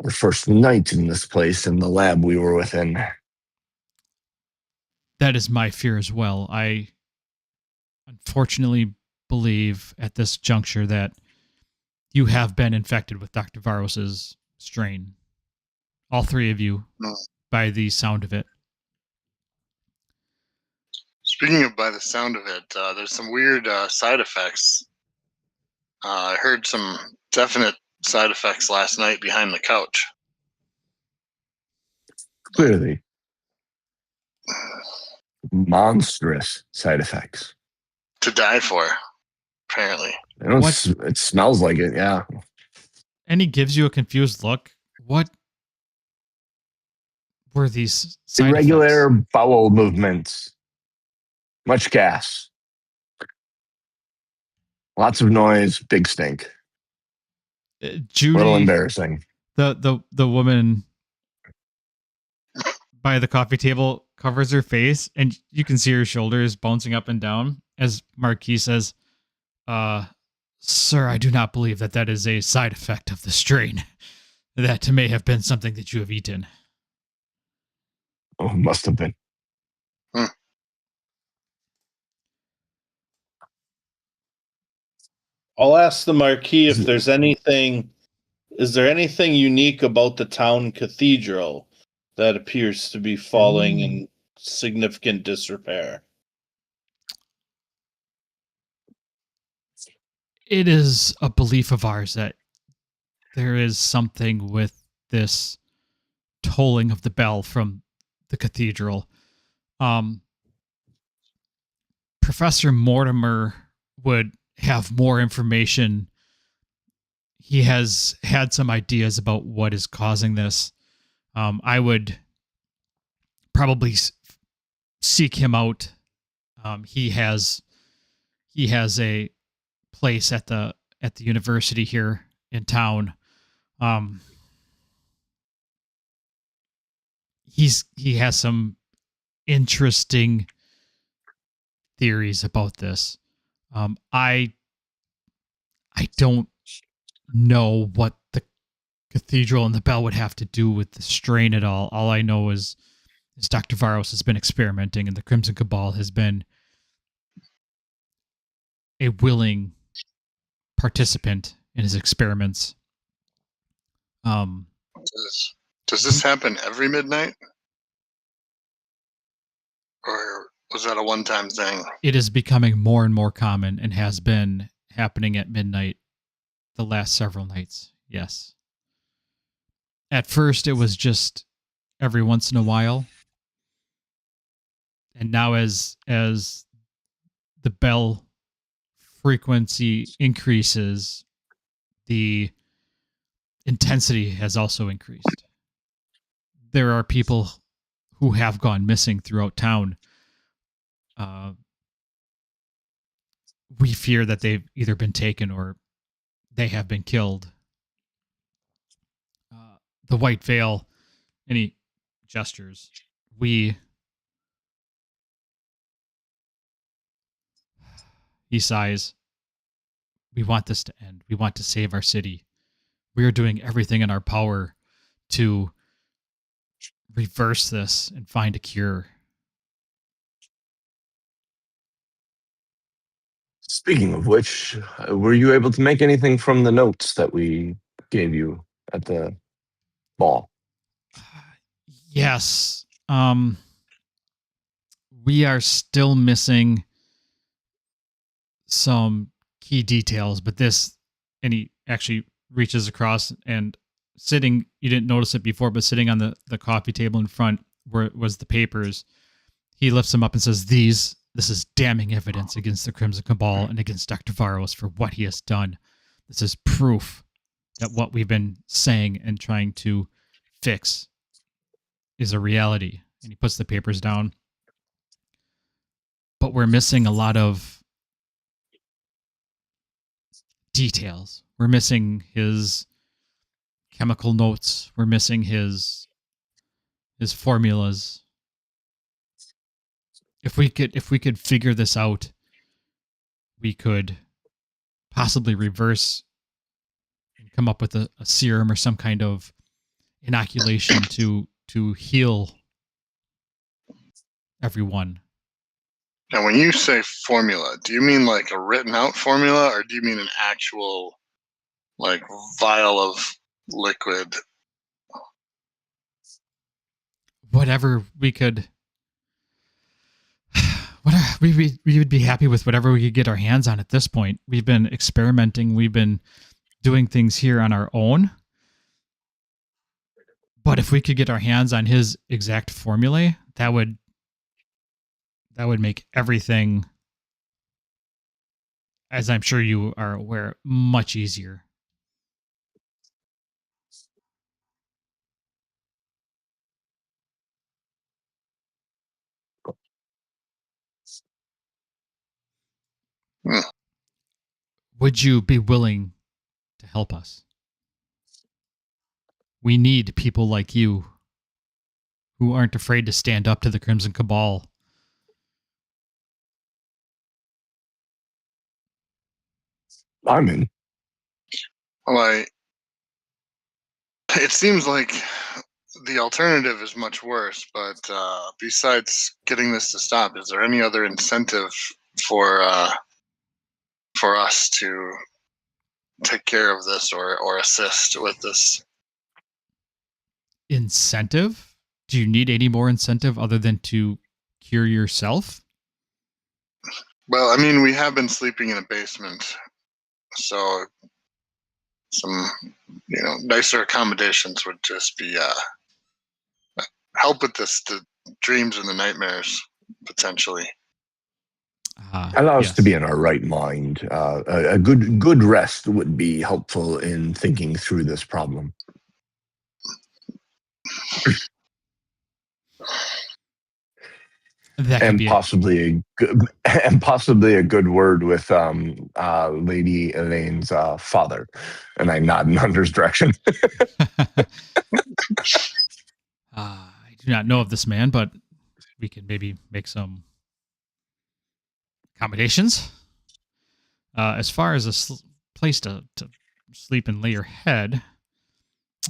our first night in this place and the lab we were within. That is my fear as well. I unfortunately believe at this juncture that you have been infected with Dr. Varos's strain. All three of you, by the sound of it. Speaking of by the sound of it, there's some weird side effects. I heard some definite side effects last night behind the couch. Clearly. Monstrous side effects. To die for, apparently. It smells like it, yeah. And he gives you a confused look. What were these side Irregular effects? bowel movements. Much gas. Lots of noise, big stink. Judy, a little embarrassing. The woman by the coffee table covers her face, and you can see her shoulders bouncing up and down as Marquis says, "Sir, I do not believe that is a side effect of the strain. That may have been something that you have eaten." Oh, must have been. I'll ask the Marquis if there's anything. Is there anything unique about the town cathedral that appears to be falling in significant disrepair? It is a belief of ours that there is something with this tolling of the bell from the cathedral. Professor Mortimer would have more information. He has had some ideas about what is causing this. I would probably seek him out. He has a place at the university here in town. He has some interesting theories about this. I don't know what the cathedral and the bell would have to do with the strain at all. All I know is Dr. Varos has been experimenting, and the Crimson Cabal has been a willing participant in his experiments. Does this happen every midnight? Or was that a one-time thing? It is becoming more and more common and has been happening at midnight the last several nights. Yes. At first, it was just every once in a while. And now as the bell frequency increases, the intensity has also increased. There are people who have gone missing throughout town. We fear that they've either been taken or they have been killed. The White Veil, any gestures, he sighs. We want this to end. We want to save our city. We are doing everything in our power to reverse this and find a cure. Speaking of which, were you able to make anything from the notes that we gave you at the ball? Yes. We are still missing some key details, but and he actually reaches across and sitting, you didn't notice it before, but sitting on the coffee table in front where was the papers, he lifts them up and says, this is damning evidence against the Crimson Cabal and against Dr. Varos for what he has done. This is proof that what we've been saying and trying to fix is a reality. And he puts the papers down. But we're missing a lot of details. We're missing his chemical notes. We're missing his formulas. If we could figure this out, we could possibly reverse and come up with a serum or some kind of inoculation to heal everyone. Now, when you say formula, do you mean like a written out formula, or do you mean an actual like vial of liquid? Whatever we could, we would be happy with whatever we could get our hands on at this point. We've been experimenting. We've been doing things here on our own. But if we could get our hands on his exact formulae, that would make everything, as I'm sure you are aware, much easier. Would you be willing to help us? We need people like you who aren't afraid to stand up to the Crimson Cabal. I'm in. Well, it seems like the alternative is much worse, but besides getting this to stop, is there any other incentive for us to take care of this or assist with this? Incentive? Do you need any more incentive other than to cure yourself? Well, I mean, we have been sleeping in a basement, so some, nicer accommodations would just be help with the dreams and the nightmares potentially. Allow us to be in our right mind. A good rest would be helpful in thinking through this problem. That and possibly a good word with Lady Elaine's father. And I nod in Hunter's direction. I do not know of this man, but we can maybe make some accommodations. As far as a place to sleep and lay your head,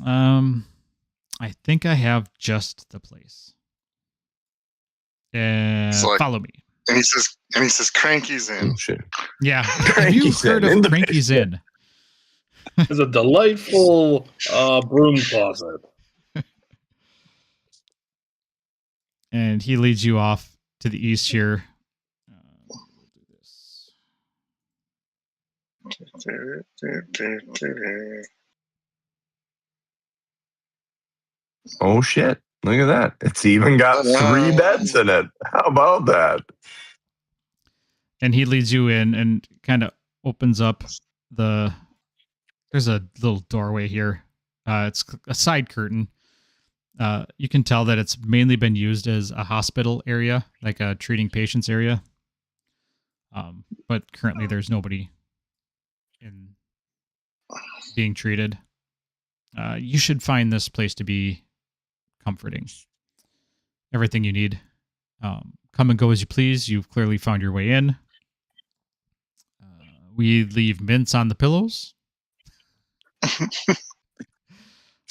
I think I have just the place. Follow me. And he says, Cranky's in. Oh, shit. Yeah. Have you heard of Cranky's Inn? It's a delightful broom closet. And he leads you off to the east here. We'll do this. Oh, shit. Look at that. It's even got 3 beds in it. How about that? And he leads you in and kind of opens up there's a little doorway here. It's a side curtain. You can tell that it's mainly been used as a hospital area, like a treating patients area. But currently there's nobody being treated. You should find this place to be comforting. Everything you need. Come and go as you please. You've clearly found your way in. We leave mints on the pillows.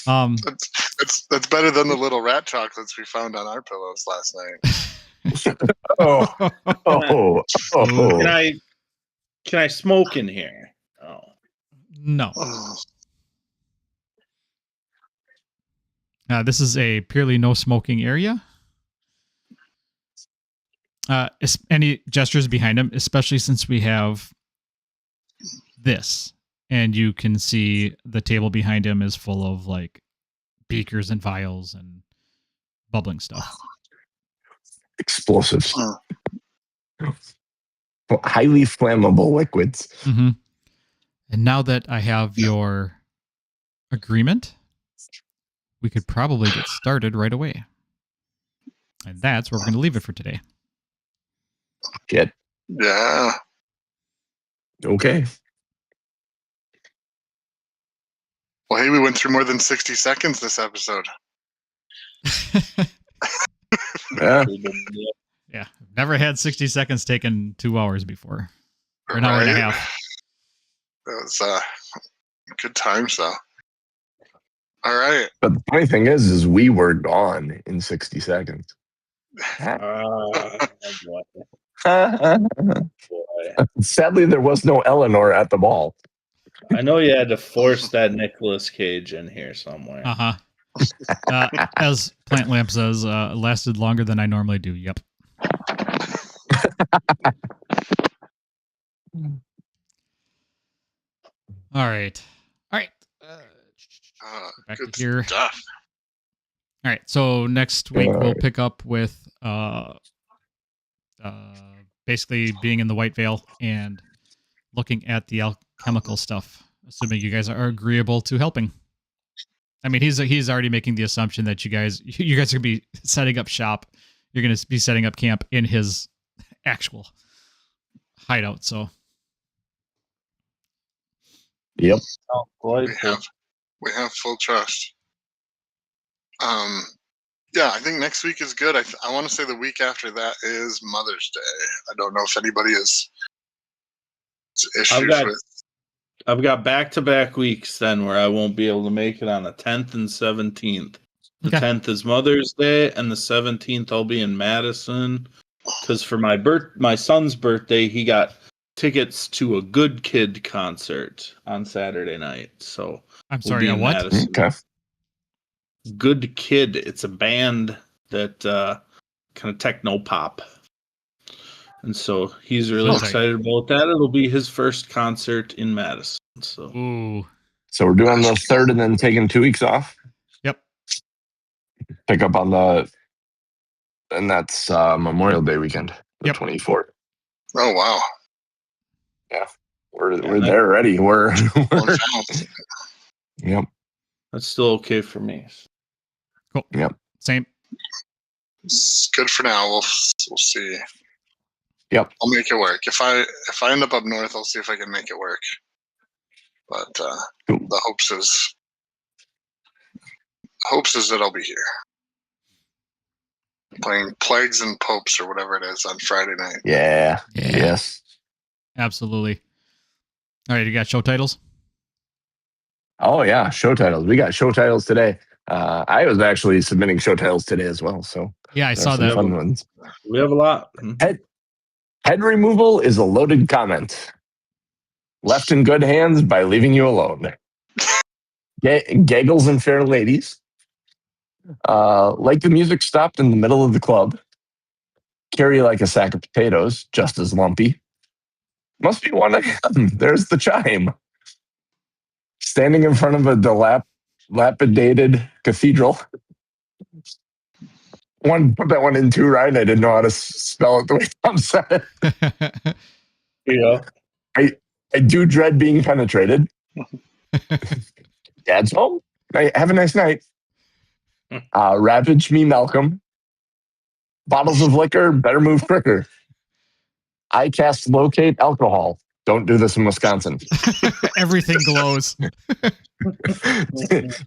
That's better than the little rat chocolates we found on our pillows last night. Can Can I smoke in here? Oh. No. Oh, This is a purely no smoking area. Any gestures behind him, especially since we have this, and you can see the table behind him is full of like beakers and vials and bubbling stuff. Explosives. oh. Highly flammable liquids. Mm-hmm. And now that I have your agreement, we could probably get started right away. And that's where we're going to leave it for today. Get Yeah. okay. Well, hey, we went through more than 60 seconds this episode. Yeah. Yeah. Never had 60 seconds taken 2 hours before. Or an hour and a Right? half. That was good times, though. All right. But the funny thing is we were gone in 60 seconds. Boy. Sadly, there was no Eleanor at the ball. I know you had to force that Nicolas Cage in here somewhere. Uh-huh. As Plant Lamp says, lasted longer than I normally do. Yep. All right. Back Good to here. stuff. All right. So next week we'll pick up with basically being in the White Veil and looking at the alchemical stuff, assuming you guys are agreeable to helping. I mean, he's already making the assumption that you guys are going to be setting up shop. You're going to be setting up camp in his actual hideout. So, Yep. Oh, boy. We have full trust. Yeah, I think next week is good. I want to say the week after that is Mother's Day. I don't know if anybody has issues with. I've got back-to-back weeks then where I won't be able to make it on the 10th and 17th. The Okay. 10th is Mother's Day, and the 17th I'll be in Madison because for my son's birthday, he got tickets to a Good Kid concert on Saturday night. So I'm we'll sorry, be a in what? Madison. Okay. Good Kid. It's a band that kind of techno pop. And so he's really Okay. excited about that. It'll be his first concert in Madison. So Ooh. So we're doing the 3rd and then taking 2 weeks off. Yep. Pick up on and that's Memorial Day weekend, the Yep. 24th. Oh, wow. We're that- there already. We're yep. that's still okay for me. Cool. Yep. Same. It's good for now. We'll see. Yep. I'll make it work. If I end up north, I'll see if I can make it work. But Cool. the hopes is that I'll be here playing Plagues and Popes or whatever it is on Friday night. Yeah. Yeah. Yes. Absolutely. All right, you got show titles? Oh yeah, show titles. We got show titles today. I was actually submitting show titles today as well. So Yeah, I there's saw some that. fun ones. We have a lot. Head removal is a loaded comment. Left in good hands by leaving you alone. Gaggles and fair ladies. Like the music stopped in the middle of the club. Carry like a sack of potatoes, just as lumpy. Must be 1 a.m. There's the chime. Standing in front of a dilapidated cathedral. Put that one in too, right? I didn't know how to spell it the way Tom said it. Yeah. I do dread being penetrated. Dad's home. Have a nice night. Ravage me, Malcolm. Bottles of liquor, better move quicker. I cast locate alcohol. Don't do this in Wisconsin. Everything glows.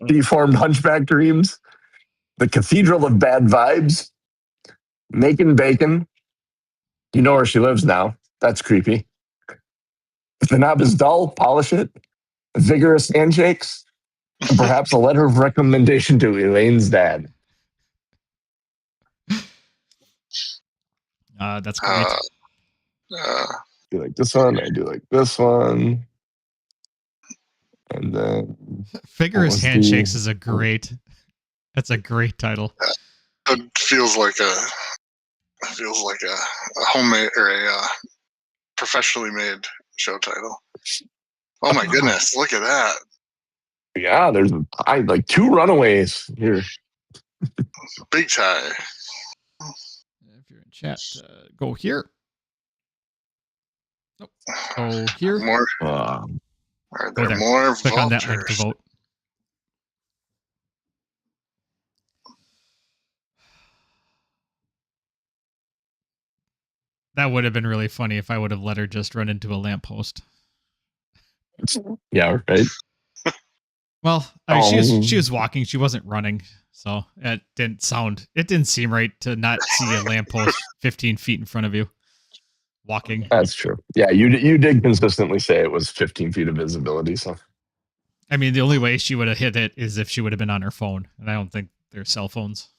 Deformed hunchback dreams. The Cathedral of Bad Vibes. Making bacon. You know where she lives now. That's creepy. If the knob is dull, polish it. Vigorous handshakes. And perhaps a letter of recommendation to Elaine's dad. That's great. do like this one. I do like this one. And then Vigorous Handshakes is that's a great title. It feels like a homemade or a professionally made show title. Oh my goodness, look at that. Yeah, there's like 2 runaways here. Big tie. If you're in chat, go here. Nope. Go here. More. Are there there. more Click on that link to vultures? vote. That would have been really funny if I would have let her just run into a lamppost. Yeah, right. Well, I mean, she was walking. She wasn't running, so it didn't seem right to not see a lamppost 15 feet in front of you walking. That's true. Yeah, you did consistently say it was 15 feet of visibility. So, I mean, the only way she would have hit it is if she would have been on her phone, and I don't think they're cell phones.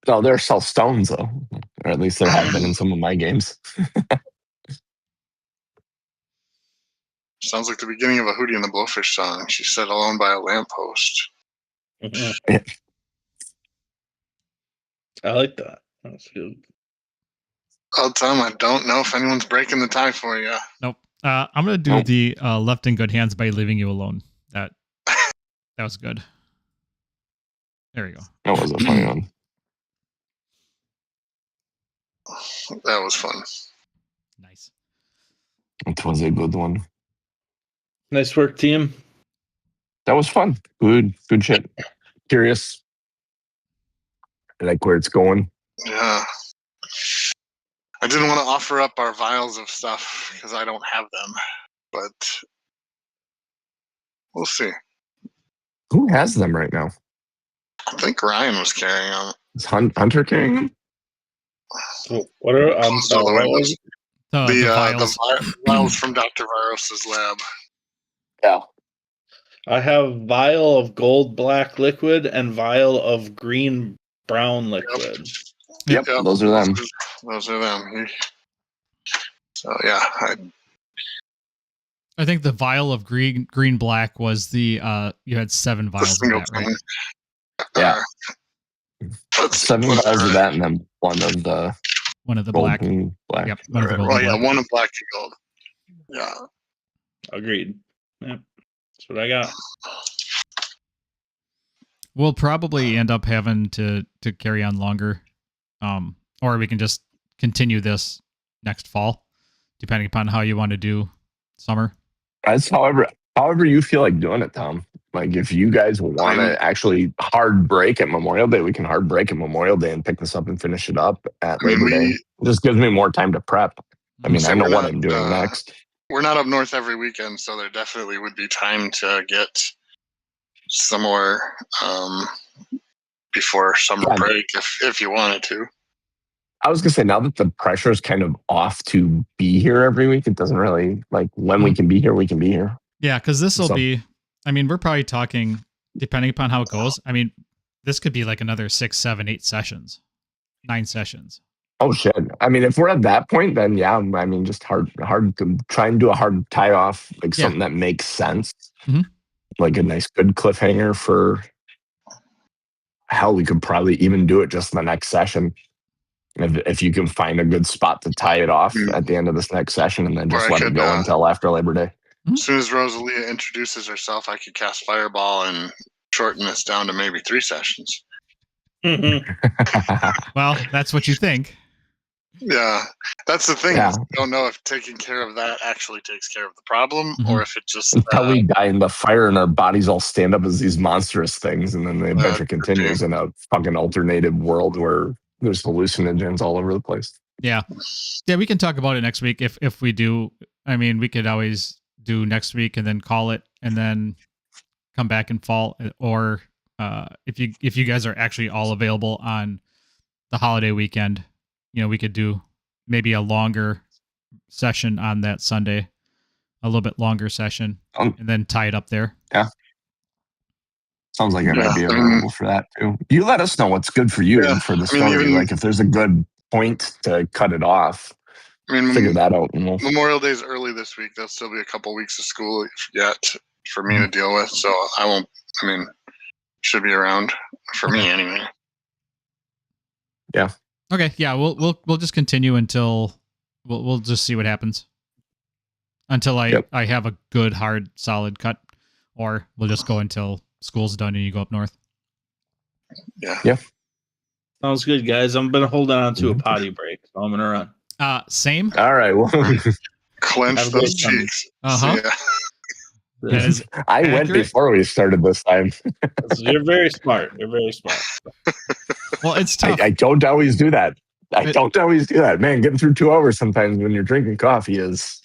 No, they're cell stones though, or at least there have been in some of my games. Sounds like the beginning of a Hootie and the Blowfish song. She sat alone by a lamppost. I like that. That's good. I'll tell him I don't know if anyone's breaking the tie for you. Nope. I'm gonna do the left in good hands by leaving you alone. That was good. There we go. That was a funny one. That was fun. Nice. It was a good one. Nice work, team. That was fun. Good shit. Curious. I like where it's going. Yeah. I didn't want to offer up our vials of stuff because I don't have them, but we'll see. Who has them right now? I think Ryan was carrying them. Is Hunter carrying them? What are the vials from Dr. Viros's lab. Yeah. I have vial of gold black liquid and vial of green brown liquid. Yep. Those are them. Those are them. So yeah, I think the vial of green black was the you had 7 vials of that, right? Yeah. 7 vials of that and then one of the black. Black. Yep. One of the gold. Well, yeah, one of black and gold. Yeah. Agreed. Yep. That's what I got. We'll probably end up having to carry on longer. Or we can just continue this next fall, depending upon how you want to do summer. That's however you feel like doing it, Tom. Like if you guys want to actually hard break at Memorial Day, we can hard break at Memorial Day and pick this up and finish it up at Labor Day. It just gives me more time to prep. I mean, I know what I'm doing next. We're not up north every weekend, so there definitely would be time to get some more before summer break if you wanted to. I was going to say, now that the pressure is kind of off to be here every week, it doesn't really, like, when we can be here, we can be here. Yeah, because this will be, I mean, we're probably talking, depending upon how it goes, I mean, this could be like another 6, 7, 8 sessions, 9 sessions. Oh, shit. I mean, if we're at that point, then yeah, I mean, just hard to try and do a hard tie off, like something that makes sense. Mm-hmm. Like a nice, good cliffhanger for, hell, we could probably even do it just the next session. If you can find a good spot to tie it off at the end of this next session and then just let it go until after Labor Day. As soon as Rosalia introduces herself, I could cast Fireball and shorten this down to maybe 3 sessions. Well, that's what you think. Yeah, that's the thing. Yeah. I don't know if taking care of that actually takes care of the problem or if it just... Until we die in the fire and our bodies all stand up as these monstrous things and then the adventure continues in a fucking alternated world where there's hallucinogens all over the place. Yeah. Yeah, we can talk about it next week if we do. I mean, we could always do next week and then call it and then come back in fall. Or if you guys are actually all available on the holiday weekend, you know, we could do maybe a longer session on that Sunday, a little bit longer session, and then tie it up there. Yeah. Sounds like I might be available for that too. You let us know what's good for you and for the story. Like if there's a good point to cut it off, I mean, figure that out. Memorial Day's early this week. There'll still be a couple weeks of school yet for me to deal with. So I won't. I mean, should be around for me anyway. Yeah. Okay. Yeah. We'll just continue until we'll just see what happens until I have a good, hard, solid cut, or we'll just go until school's done and you go up north. Yeah. Sounds good, guys. I'm gonna hold on to a potty break, so I'm gonna run. Same. All right. Well, Clench Have a those great cheeks. Uh-huh. Yeah. That is I went accurate. before we started this time. You're very smart. You're very smart. Well, it's tough. I don't always do that. Don't always do that, man. Getting through 2 hours sometimes when you're drinking coffee is.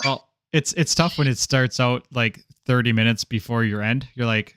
Well, it's tough when it starts out like 30 minutes before your end. You're like,